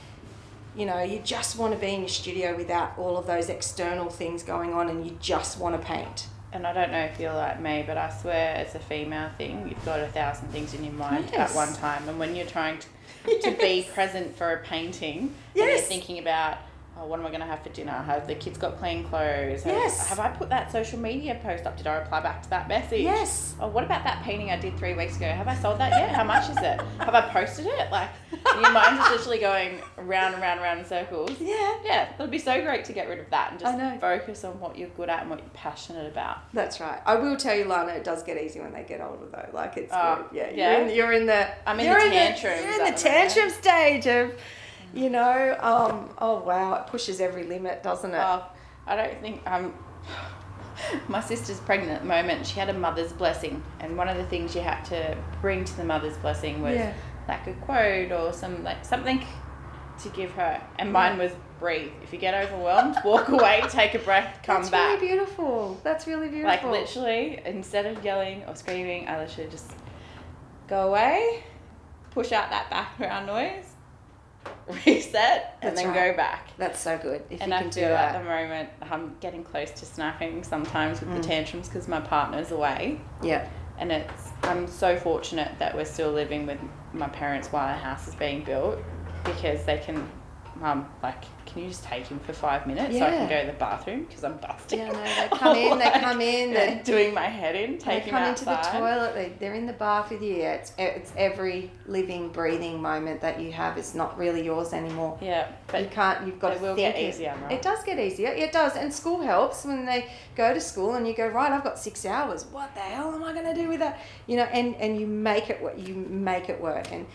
you know, you just want to be in your studio without all of those external things going on, and you just want to paint. And I don't know if you're like me, but I swear it's a female thing. You've got 1,000 things in your mind at one time. And when you're trying to be present for a painting, and you're thinking about, oh, what am I going to have for dinner? Have the kids got clean clothes? Have I put that social media post up? Did I reply back to that message? Yes. Oh, what about that painting I did 3 weeks ago? Have I sold that yet? How much is it? Have I posted it? Like, your mind's just literally going round and round and round in circles. Yeah. Yeah, it would be so great to get rid of that and just focus on what you're good at and what you're passionate about. That's right. I will tell you, Lana, it does get easy when they get older, though. Like, it's good. Yeah. You're in the tantrums. You're in the tantrum stage of, you know, oh wow, it pushes every limit, doesn't it? Oh, I don't think my sister's pregnant at the moment. She had a mother's blessing, and one of the things you had to bring to the mother's blessing was like a quote or something to give her. And mine was breathe. If you get overwhelmed, walk away, take a breath, come back. That's really beautiful. That's really beautiful. Like, literally, instead of yelling or screaming, I literally just go away, push out that background noise, reset, and then go back. That's so good. If and you I can feel do that. at the moment I'm getting close to snapping sometimes with the tantrums because my partner's away. Yeah. And I'm so fortunate that we're still living with my parents while our house is being built, because they can, can you just take him for 5 minutes so I can go to the bathroom because I'm busting? Yeah, no, they come in, they're doing my head in, take him outside. They come into the toilet, they're in the bath with you. Yeah, it's every living, breathing moment that you have. It's not really yours anymore. Yeah, but you've got to think. It will get easier, right? It does get easier. It does. And school helps when they go to school and you go, right, I've got 6 hours. What the hell am I going to do with that? You know, and you make it work. And,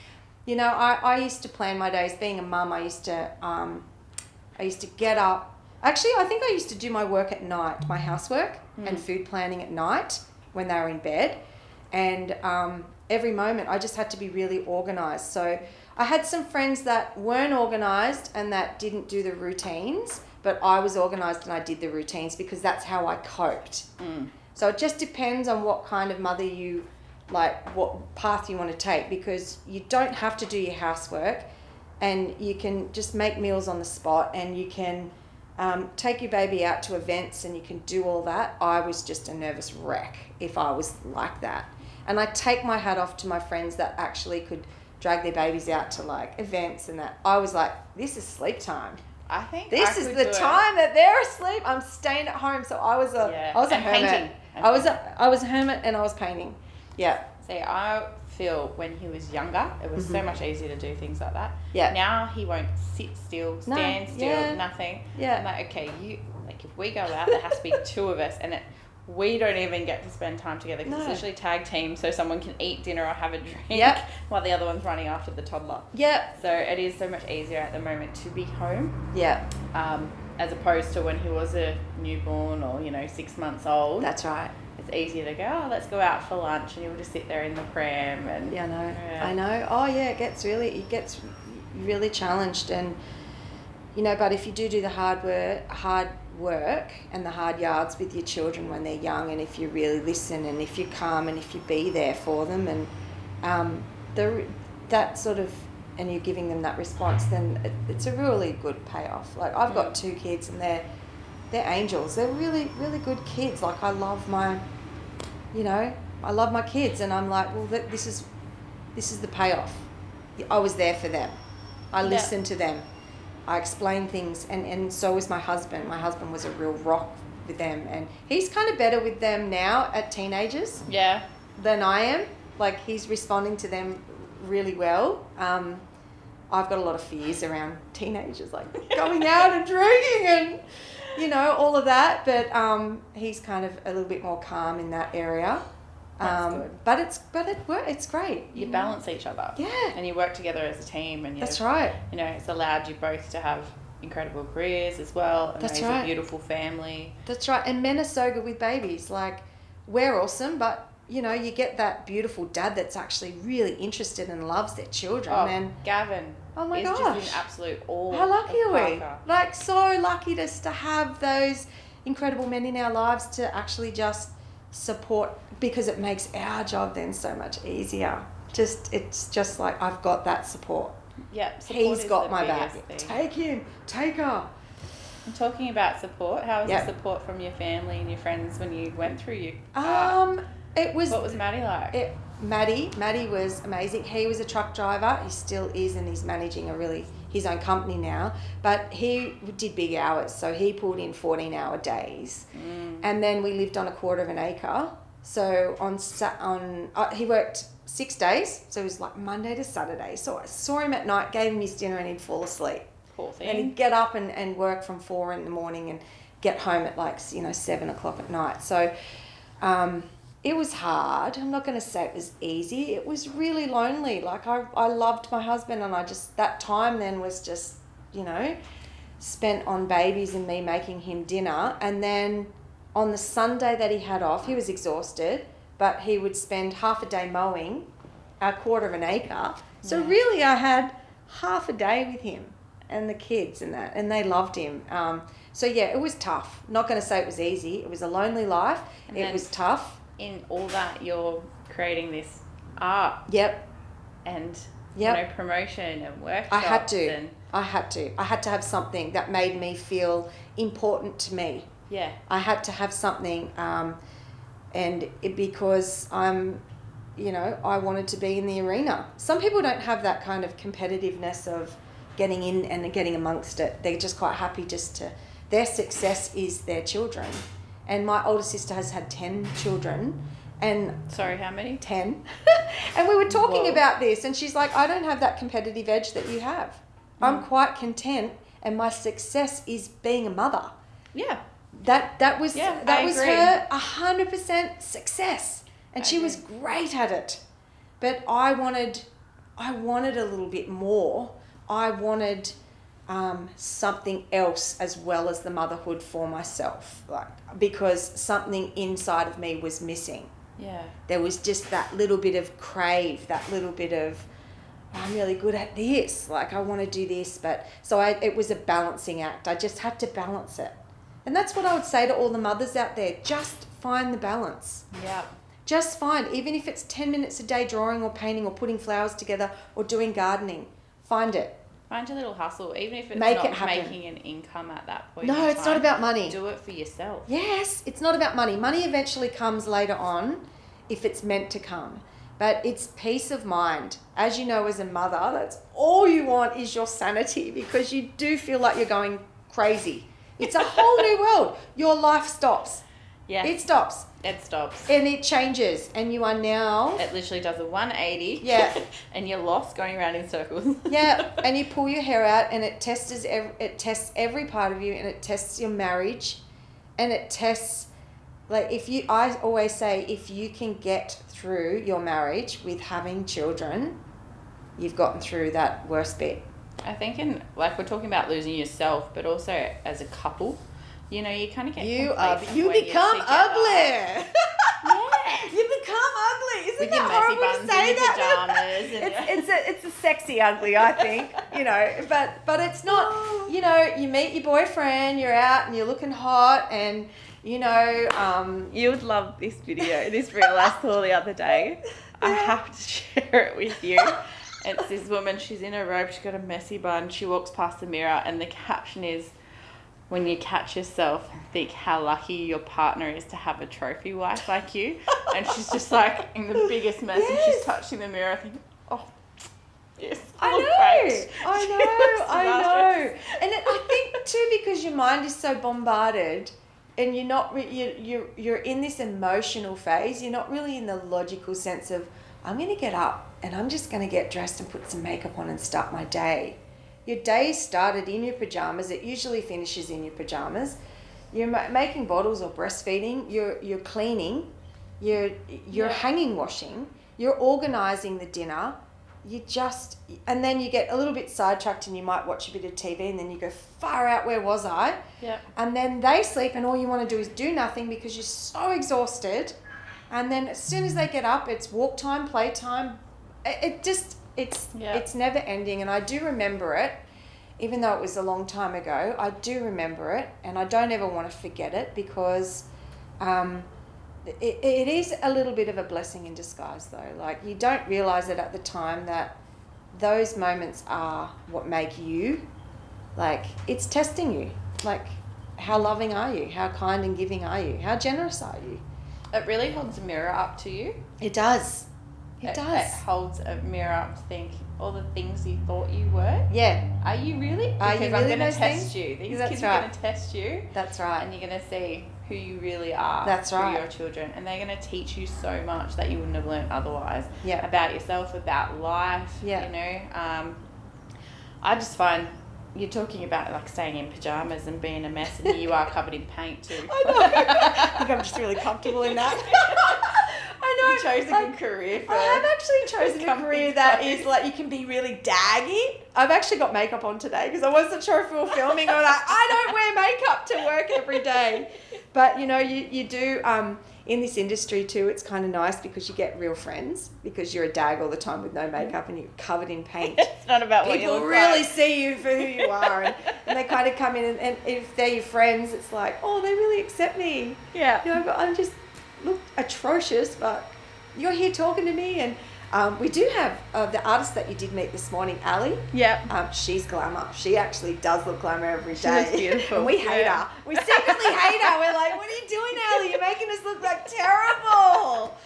you know, I used to plan my days. Being a mum, I used to get up. Actually, I think I used to do my work at night, my housework and food planning at night when they were in bed. And every moment I just had to be really organised. So I had some friends that weren't organised and that didn't do the routines, but I was organised and I did the routines because that's how I coped. So it just depends on what kind of mother you, like what path you want to take, because you don't have to do your housework. And you can just make meals on the spot, and you can take your baby out to events, and you can do all that. I was just a nervous wreck if I was like that. And I take my hat off to my friends that actually could drag their babies out to like events and that. I was like, this is sleep time. I think this is the time that they're asleep. I'm staying at home. So I was a hermit. Painting. I was a hermit, and I was painting. Yeah. See, I feel when he was younger, it was so much easier to do things like that. Yeah. Now he won't sit still, stand still, nothing. Yeah. I'm like, okay, if we go out, there has to be 2 of us, and we don't even get to spend time together because it's literally tag team, so someone can eat dinner or have a drink while the other one's running after the toddler. Yeah. So it is so much easier at the moment to be home. Yeah. As opposed to when he was a newborn or 6 months old. That's right. It's easier to go, let's go out for lunch, and you'll just sit there in the pram. And I know. Oh yeah, it gets really challenged, and but if you do the hard work and the hard yards with your children when they're young, and if you really listen, and if you're calm, and if you be there for them, and that sort of, and you're giving them that response, then it's a really good payoff. Like, I've got 2 kids, and they're angels. They're really, really good kids. Like, I love my kids, and I'm like, well, this is the payoff. I was there for them. I listened to them. I explained things, and so was my husband. My husband was a real rock with them, and he's kind of better with them now at teenagers than I am. Like, he's responding to them really well. I've got a lot of fears around teenagers, like going out and drinking and all of that, but he's kind of a little bit more calm in that area. That's good. But it's great. You balance each other. Yeah. And you work together as a team, and that's right. It's allowed you both to have incredible careers as well, and raise a beautiful family. That's right. And men are so good with babies. Like, we're awesome, but you get that beautiful dad that's actually really interested and loves their children. And Gavin. Oh my gosh. Just an absolute all. How lucky are we? Like, so lucky just to have those incredible men in our lives to actually just support, because it makes our job then so much easier. It's just like, I've got that support. Yep. He's got my back. Thing. Take him. Take her. And talking about support, how was the support from your family and your friends when you went through your It was... What was Maddie like? Maddie was amazing. He was a truck driver. He still is, and he's managing his own company now. But he did big hours, so he pulled in 14-hour days. And then we lived on a quarter of an acre. So he worked 6 days, so it was like Monday to Saturday. So I saw him at night, gave him his dinner, and he'd fall asleep. Poor thing. And he'd get up and work from 4 in the morning and get home at like 7 o'clock at night. So it was hard. I'm not going to say it was easy. It was really lonely. Like I loved my husband, and that time then was just, spent on babies and me making him dinner. And then on the Sunday that he had off, he was exhausted, but he would spend half a day mowing a quarter of an acre. So really I had half a day with him and the kids and that, and they loved him. So yeah, it was tough. Not going to say it was easy. It was a lonely life. And it was tough. In all that, you're creating this art. Yep. And Yep. Promotion and workshops. I had to have something that made me feel important to me. Yeah. I had to have something, because I'm, I wanted to be in the arena. Some people don't have that kind of competitiveness of getting in and getting amongst it. They're just quite happy their success is their children. And my older sister has had 10 children. And sorry, how many? 10. And we were talking about this, and she's like, I don't have that competitive edge that you have. I'm quite content, and my success is being a mother. Yeah. That was her 100% success, and she was great at it. But I wanted a little bit more. I wanted something else as well as the motherhood for myself, because something inside of me was missing. Yeah. There was just that little bit of crave, that little bit of, I'm really good at this, I want to do this. But so it was a balancing act. I just had to balance it. And that's what I would say to all the mothers out there. Just find the balance. Yeah. Just find, even if it's 10 minutes a day drawing or painting or putting flowers together or doing gardening, find it. Find your little hustle, even if it's Make not it happen. Making an income at that point. No, it's not about money. Do it for yourself. Yes, it's not about money. Money eventually comes later on if it's meant to come. But it's peace of mind. As you know, as a mother, that's all you want is your sanity, because you do feel like you're going crazy. It's a whole new world. Your life stops. Yeah. It stops. It stops. And it changes. And you are now... It literally does a 180. Yeah. And you're lost going around in circles. Yeah. And you pull your hair out, and it tests every part of you, and it tests your marriage, and it tests... I always say, if you can get through your marriage with having children, you've gotten through that worst bit. I think we're talking about losing yourself, but also as a couple, you kind of get you become ugly. Yeah, you become ugly. Isn't that horrible to say that? It's a sexy ugly, I think. But it's not. You meet your boyfriend, you're out, and you're looking hot, and you would love this video. This reel I saw the other day. I have to share it with you. It's this woman, she's in her robe, she's got a messy bun, she walks past the mirror, and the caption is, when you catch yourself and think how lucky your partner is to have a trophy wife like you. And she's just in the biggest mess, and she's touching the mirror thinking, oh, yes, I know. And I think too, because your mind is so bombarded, and you're not you're in this emotional phase. You're not really in the logical sense of, I'm going to get up and I'm just going to get dressed and put some makeup on and start my day. Your day started in your pajamas. It usually finishes in your pajamas. You're making bottles or breastfeeding. You're cleaning. You're hanging washing. You're organising the dinner. And then you get a little bit sidetracked, and you might watch a bit of TV, and then you go, far out, where was I? Yeah. And then they sleep, and all you want to do is do nothing because you're so exhausted. And then as soon as they get up, it's walk time, play time. It's never ending. And I do remember it, even though it was a long time ago. I do remember it, and I don't ever want to forget it, because it is a little bit of a blessing in disguise, though. You don't realise it at the time that those moments are what make you, like, it's testing you. Like, how loving are you? How kind and giving are you? How generous are you? It really holds a mirror up to you. It does. It does. It holds a mirror up to think all the things you thought you were. Yeah. Are you really? Are Because you really I'm going to those test things? you. These That's kids right. are going to test you. That's right. And you're going to see who you really are. That's right. For your children. And they're going to teach you so much that you wouldn't have learned otherwise. Yeah. About yourself, about life. Yeah. You know. I just find you're talking about like staying in pajamas and being a mess, and here you are covered in paint too. I know. I think I'm just really comfortable in that. I know. You chose a good career for. I have actually chosen a career that is like, you can be really daggy. I've actually got makeup on today because I wasn't sure if we were filming or not. I don't wear makeup to work every day. But, you know, you do, in this industry too, it's kind of nice because you get real friends because you're a dag all the time with no makeup and you're covered in paint. It's not about what you People look really like. see you for who you are, and they kind of come in, and if they're your friends, it's like, oh, they really accept me. Yeah. You know, but I'm just look atrocious, but you're here talking to me. And we do have the artist that you did meet this morning, Ali. Yep. She's glamour. She actually does look glamour every day. She looks beautiful. And we hate her. We secretly hate her. We're like, what are you doing, Ali? You're making us look like terrible.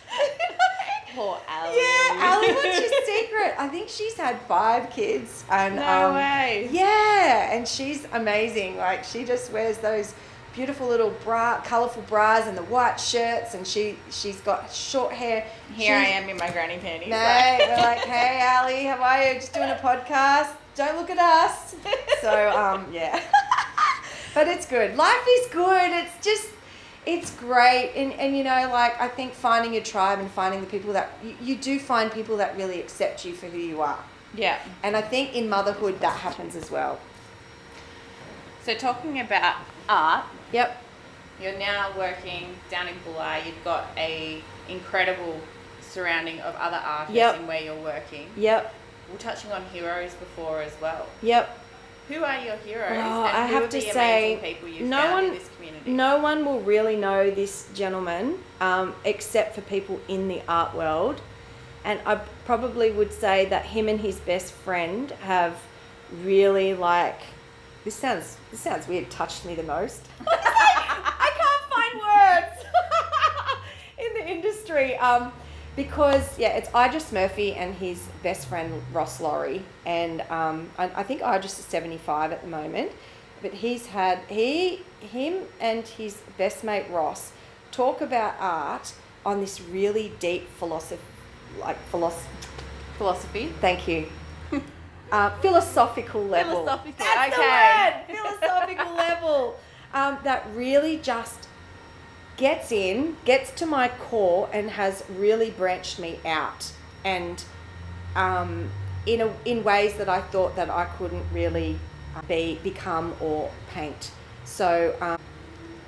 Poor Ali. Yeah, Ali, what's your secret? I think she's had 5 kids. And, No way. Yeah, and she's amazing. Like, she just wears those beautiful little colourful bras and the white shirts, and she's got short hair. Here I am in my granny panties. Mate, we're like, hey, Ali, how are you? Just doing a podcast. Don't look at us. So, yeah. But it's good. Life is good. It's great. And you know, like, I think finding your tribe and finding the people that, you do find people that really accept you for who you are. Yeah. And I think in motherhood that happens as well. So talking about art. Yep. You're now working down in Bulli. You've got a incredible surrounding of other artists Yep. in where you're working. Yep. We're touching on heroes before as well. Yep. Who are your heroes? Oh, and I who have are to the say, amazing people you've no found one- in this community? No one will really know this gentleman except for people in the art world. And I probably would say that him and his best friend have really, like, this sounds weird, touched me the most. I can't find words in the industry. Because, yeah, it's Idris Murphy and his best friend Ross Laurie. And I think Idris is 75 at the moment. But him and his best mate Ross talk about art on this really deep philosophy. Thank you. Philosophical level. Philosophical, That's okay. the word. Philosophical level. That really just gets to my core and has really branched me out, and in ways that I thought that I couldn't really become or paint. So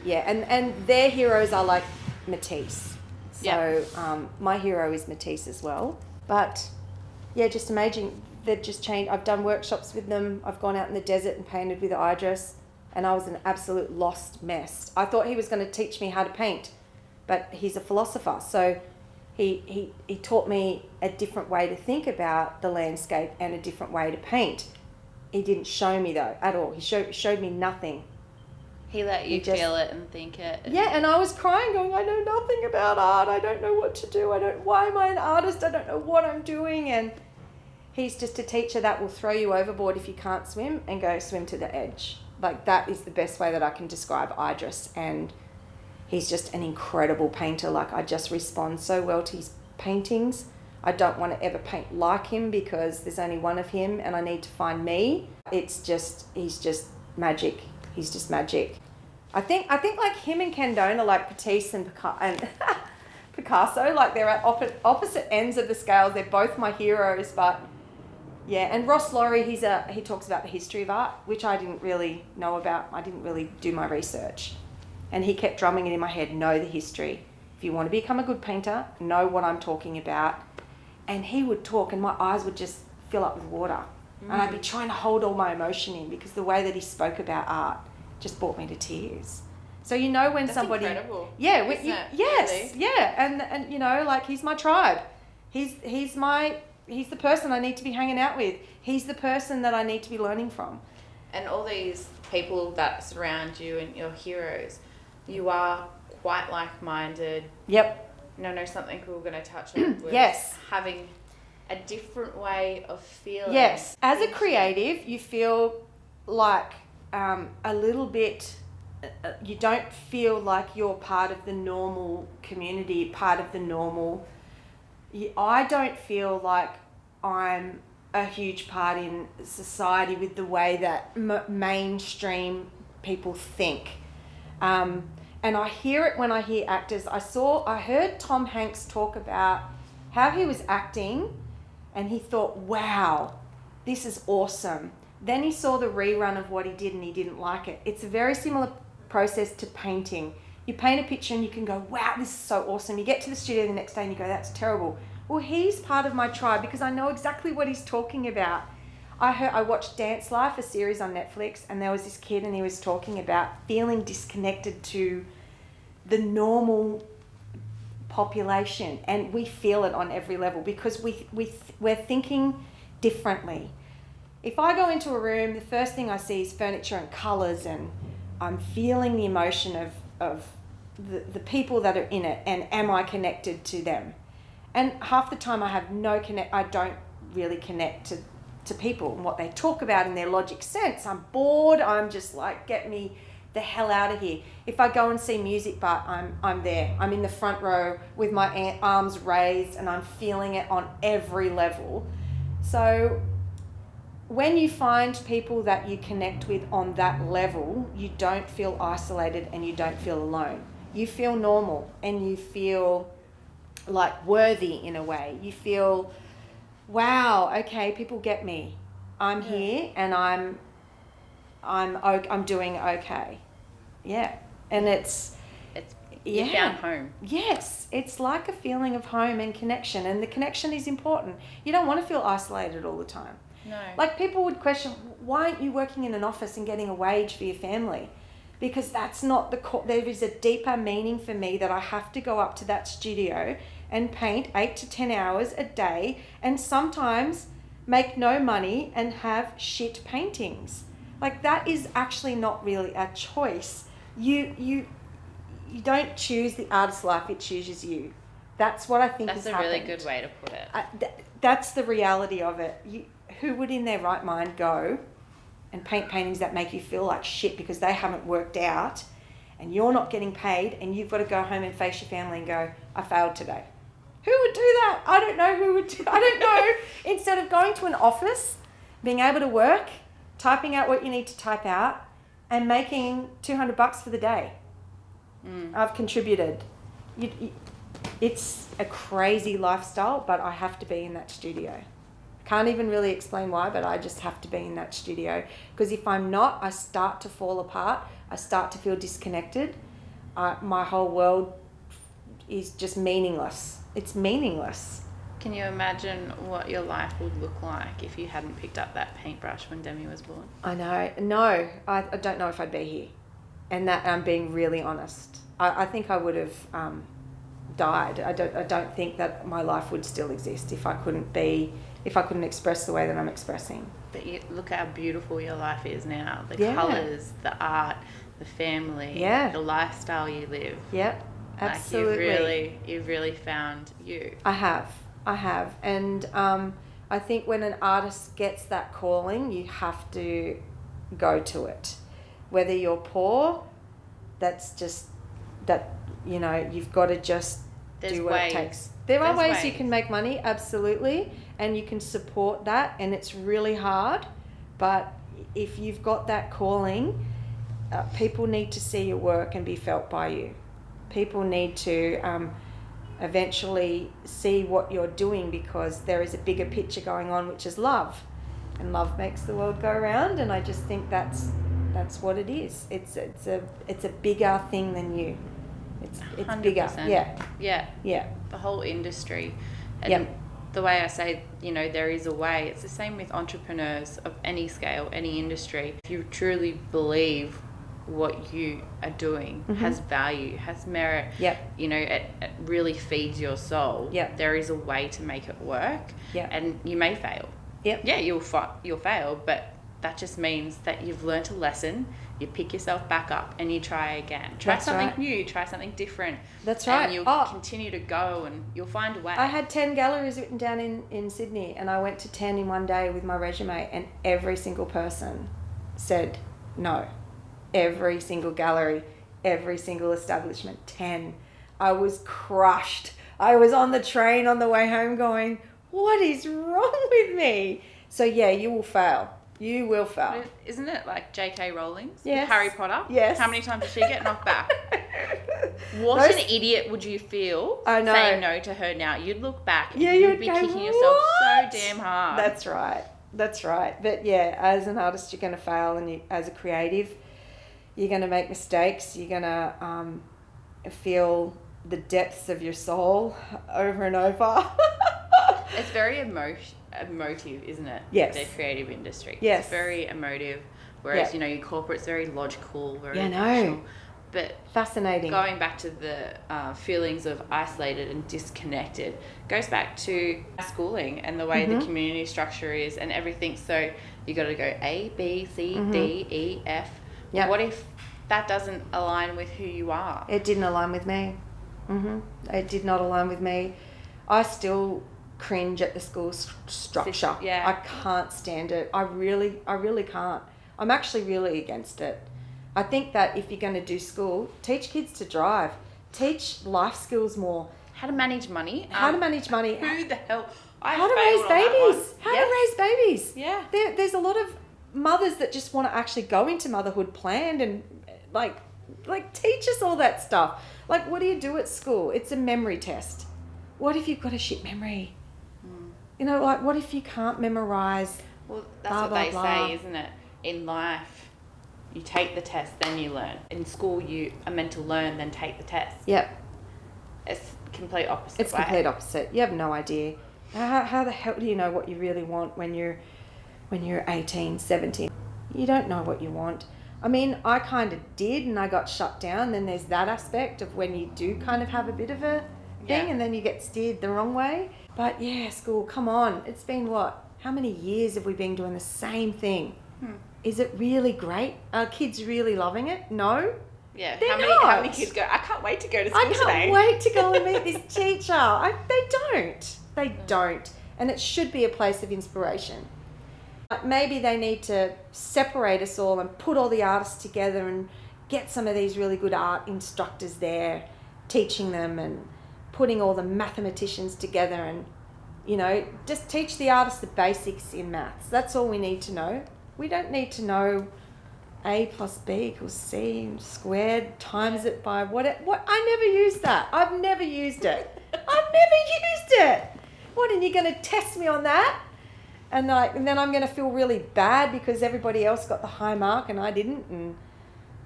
yeah, and their heroes are like Matisse. So my hero is Matisse as well. But yeah, just amazing. They've just changed. I've done workshops with them. I've gone out in the desert and painted with Idris, and I was an absolute lost mess. I thought he was going to teach me how to paint, but he's a philosopher. So he taught me a different way to think about the landscape and a different way to paint. He didn't show me though at all. He showed me nothing. He let you just feel it and think it. Yeah, and I was crying going, I know nothing about art. I don't know what to do. Why am I an artist? I don't know what I'm doing. And he's just a teacher that will throw you overboard if you can't swim and go swim to the edge. Like, that is the best way that I can describe Idris. And he's just an incredible painter. Like, I just respond so well to his paintings. I don't want to ever paint like him because there's only one of him and I need to find me. He's just magic. He's just magic. I think like him and Candone are like Matisse and Picasso. Like, they're at opposite ends of the scales. They're both my heroes, but yeah. And Ross Laurie, he talks about the history of art, which I didn't really know about. I didn't really do my research, and he kept drumming it in my head. Know the history. If you want to become a good painter, know what I'm talking about. And he would talk, and my eyes would just fill up with water. And I'd be trying to hold all my emotion in because the way that he spoke about art just brought me to tears. So you know when That's somebody, incredible. yeah, Isn't it? yes, Really? yeah, and you know, like, he's my tribe. He's he's the person I need to be hanging out with. He's the person that I need to be learning from. And all these people that surround you and your heroes, you are quite like-minded. Yep. No, something we were going to touch on was yes. having a different way of feeling. Yes. As a creative, you feel like a little bit, you don't feel like you're part of the normal community, part of the normal. I don't feel like I'm a huge part in society with the way that mainstream people think. And I hear it when I hear actors. I heard Tom Hanks talk about how he was acting and he thought, wow, this is awesome. Then he saw the rerun of what he did and he didn't like it. It's a very similar process to painting. You paint a picture and you can go, wow, this is so awesome. You get to the studio the next day and you go, that's terrible. Well, he's part of my tribe because I know exactly what he's talking about. I watched Dance Life, a series on Netflix, and there was this kid and he was talking about feeling disconnected to the normal population, and we feel it on every level because we're thinking differently. If I go into a room, the first thing I see is furniture and colours, and I'm feeling the emotion of the people that are in it, and am I connected to them? And half the time I don't really connect to people and what they talk about in their logic sense. I'm bored. I'm just like, get me the hell out of here. If I go and see Music But, I'm there. I'm in the front row with my arms raised and I'm feeling it on every level. So when you find people that you connect with on that level, you don't feel isolated and you don't feel alone. You feel normal and you feel like worthy in a way. You feel, wow, okay, people get me. I'm here and I'm doing okay. Yeah. And you found home. Yes. It's like a feeling of home and connection, and the connection is important. You don't want to feel isolated all the time. No. Like people would question, why aren't you working in an office and getting a wage for your family? Because that's not there is a deeper meaning for me that I have to go up to that studio and paint 8 to 10 hours a day and sometimes make no money and have shit paintings. Like that is actually not really a choice. You don't choose the artist's life, it chooses you. That's what I think that's has a really happened. good way to put it. That's the reality of it. Who would in their right mind go and paint paintings that make you feel like shit because they haven't worked out and you're not getting paid and you've got to go home and face your family and go, I failed today? Who would do that? I don't know who would do. I don't know. Instead of going to an office, being able to work, typing out what you need to type out and making $200 for the day. I've contributed. It's a crazy lifestyle, but I have to be in that studio. Can't even really explain why, but I just have to be in that studio. Because if I'm not, I start to fall apart. I start to feel disconnected. My whole world is just meaningless. It's meaningless. Can you imagine what your life would look like if you hadn't picked up that paintbrush when Demi was born? I know. No, I don't know if I'd be here. And that I'm being really honest. I think I would have died. I don't think that my life would still exist if I couldn't express the way that I'm expressing. But look how beautiful your life is now. The Yeah. colours, the art, the family, the lifestyle you live. Yep, absolutely. Like you've really found you. I have. And I think when an artist gets that calling, you have to go to it. Whether you're poor, that's just that, you've got to just do what it takes. There are ways you can make money, absolutely, and you can support that, and it's really hard. But if you've got that calling, people need to see your work and be felt by you. People need to eventually see what you're doing because there is a bigger picture going on, which is love, and love makes the world go round. And I just think that's what it is. It's a bigger thing than you. It's 100%. Bigger. Yeah. The whole industry. And the way I say, there is a way. It's the same with entrepreneurs of any scale, any industry. If you truly believe what you are doing has value, has merit, Yep. you know, it really feeds your soul, Yep. there is a way to make it work. Yep. And you may fail. Yep. Yeah, you'll fail, but that just means that you've learnt a lesson, you pick yourself back up and you try again. Try That's something right. new, try something different. That's right. And you'll continue to go and you'll find a way. I had 10 galleries written down in Sydney, and I went to 10 in one day with my resume, and every single person said no. Every single gallery, every single establishment, 10. I was crushed. I was on the train on the way home going, what is wrong with me? So yeah, you will fail. You will fail. Isn't it like J.K. Rowling's? Yes. Harry Potter? Yes. How many times did she get knocked back? What an idiot would you feel saying no to her now? You'd look back and you'd be kicking yourself so damn hard. That's right. That's right. But yeah, as an artist, you're going to fail, and as a creative, you're going to make mistakes. You're going to feel the depths of your soul over and over. It's very emotive, isn't it? Yes. The creative industry. Yes. It's very emotive. Whereas, you know, your corporate's very logical, very no. But fascinating. Going back to the feelings of isolated and disconnected goes back to schooling and the way the community structure is and everything. So you got to go A, B, C, D, E, F. Yep. What if that doesn't align with who you are? It didn't align with me. It did not align with me. I still cringe at the school structure. Yeah. I can't stand it. I really can't. I'm actually really against it. I think that if you're going to do school, teach kids to drive. Teach life skills more. How to manage money. How to manage money. Who the hell? How to raise babies. How to raise babies. Yeah. There's a lot of mothers that just want to actually go into motherhood planned and like teach us all that stuff. Like, what do you do at school? It's a memory test. What if you've got a shit memory? You know, like, what if you can't memorize? Well, that's what they say, isn't it? In life, you take the test, then you learn. In school, you are meant to learn, then take the test. Yep. It's complete opposite. It's complete opposite. You have no idea. How the hell do you know what you really want when you're 18, 17? You don't know what you want. I mean, I kind of did, and I got shut down. Then there's that aspect of when you do kind of have a bit of a thing, and then you get steered the wrong way. But yeah, school, come on. It's been what? How many years have we been doing the same thing? Is it really great? Are kids really loving it? No. Yeah. How many kids go, I can't wait to go to school today. I can't wait to go and meet this teacher. They don't. They don't. And it should be a place of inspiration. Maybe they need to separate us all and put all the artists together and get some of these really good art instructors there teaching them and putting all the mathematicians together and, you know, just teach the artists the basics in maths. That's all we need to know. We don't need to know A plus B equals C squared times it by what? I never used that. I've never used it. What, and you're going to test me on that? And then I'm going to feel really bad because everybody else got the high mark and I didn't. And,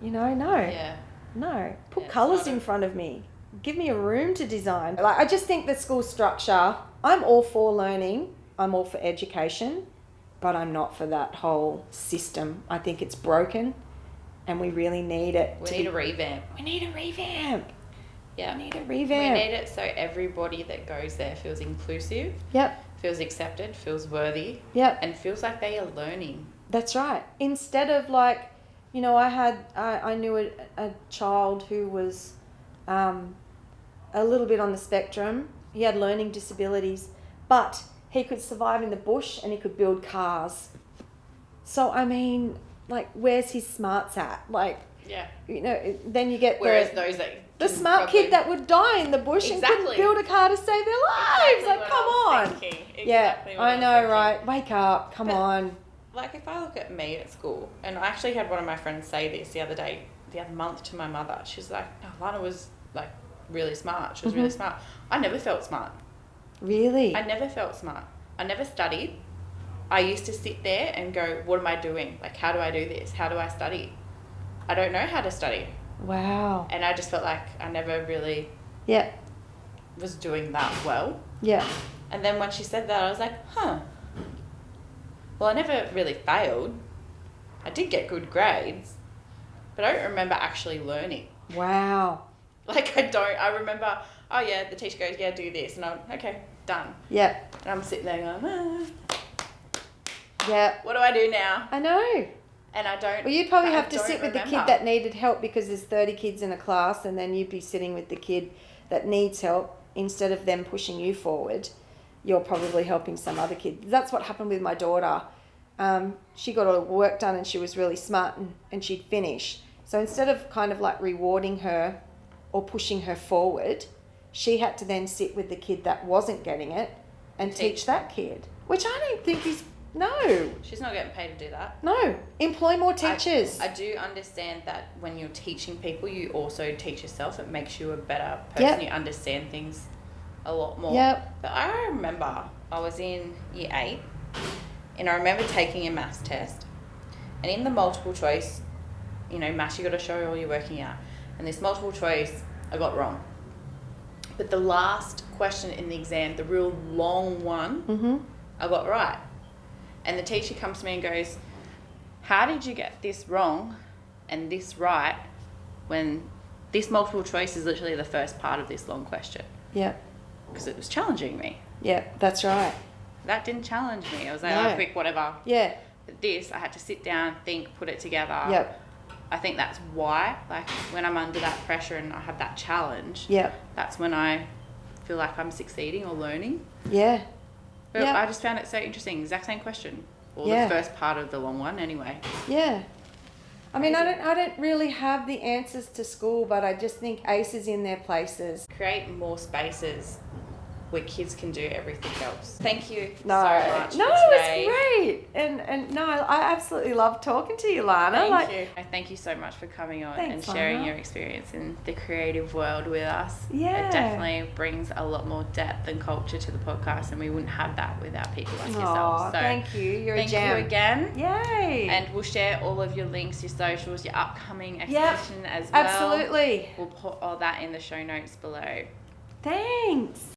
you know, no. Yeah. No. Put colours in front of me. Give me a room to design. Like, I just think the school structure, I'm all for learning. I'm all for education. But I'm not for that whole system. I think it's broken and we really need it. We need a revamp. We need a revamp. Yeah. We need a We revamp. need it so everybody that goes there feels inclusive. Yep. Feels accepted, feels worthy. Yep. And feels like they are learning. That's right. Instead of like, you know, I knew a child who was a little bit on the spectrum. He had learning disabilities, but he could survive in the bush and he could build cars. So, I mean, like, where's his smarts at? Like, yeah. You know, then you get those that the smart kid that would die in the bush and couldn't build a car to save their lives. Exactly like, come on. Yeah, I know, right? Wake up. Come on. Like, if I look at me at school, and I actually had one of my friends say this the other month to my mother. She's like, no, Lana was, like, really smart. She was really smart. I never felt smart. Really? I never felt smart. I never studied. I used to sit there and go, what am I doing? Like, how do I do this? How do I study? I don't know how to study. Wow. And I just felt like I never really was doing that well. Yeah. And then when she said that, I was like, well, I never really failed. I did get good grades. but I don't remember actually learning. Wow. Like, I remember, oh yeah, the teacher goes, yeah, do this. And I'm, okay, done. Yep. And I'm sitting there going, Yeah. what do I do now? I know. And I don't. Well, you'd probably have to sit with the remember. kid that needed help because there's 30 kids in a class, and then you'd be sitting with the kid that needs help. Instead of them pushing you forward, you're probably helping some other kid. That's what happened with my daughter. She got all the work done and she was really smart and she'd finish. So instead of kind of like rewarding her or pushing her forward, she had to then sit with the kid that wasn't getting it and teach that kid, which I don't think is... No. She's not getting paid to do that. No. Employ more teachers. I do understand that when you're teaching people, you also teach yourself. It makes you a better person. Yep. You understand things a lot more. Yep. But I remember I was in year 8 and I remember taking a maths test. And in the multiple choice, you know, maths, you got to show all you're working out. And this multiple choice, I got wrong. But the last question in the exam, the real long one, I got right. And the teacher comes to me and goes, how did you get this wrong and this right when this multiple choice is literally the first part of this long question? Yeah. Because it was challenging me. Yeah, that's right. That didn't challenge me. I was like, No. oh, quick, whatever. Yeah. But this, I had to sit down, think, put it together. Yep. I think that's why, like, when I'm under that pressure and I have that challenge, Yep. that's when I feel like I'm succeeding or learning. Yeah. But Yep. I just found it so interesting. Exact same question. Or Yeah. the first part of the long one anyway. Yeah. I mean, I don't really have the answers to school, but I just think ACEs in their places. Create more spaces where kids can do everything else. Thank you so No, much for today. it's great. And no, I absolutely love talking to you, Lana. Thank you. Thank you so much for coming on and Thanks, sharing Lana. your experience in the creative world with us. Yeah. It definitely brings a lot more depth and culture to the podcast, and we wouldn't have that without people like yourself. So thank you. You're thank a gem. you again. Yay. And we'll share all of your links, your socials, your upcoming exhibition as well. Absolutely. We'll put all that in the show notes below. Thanks.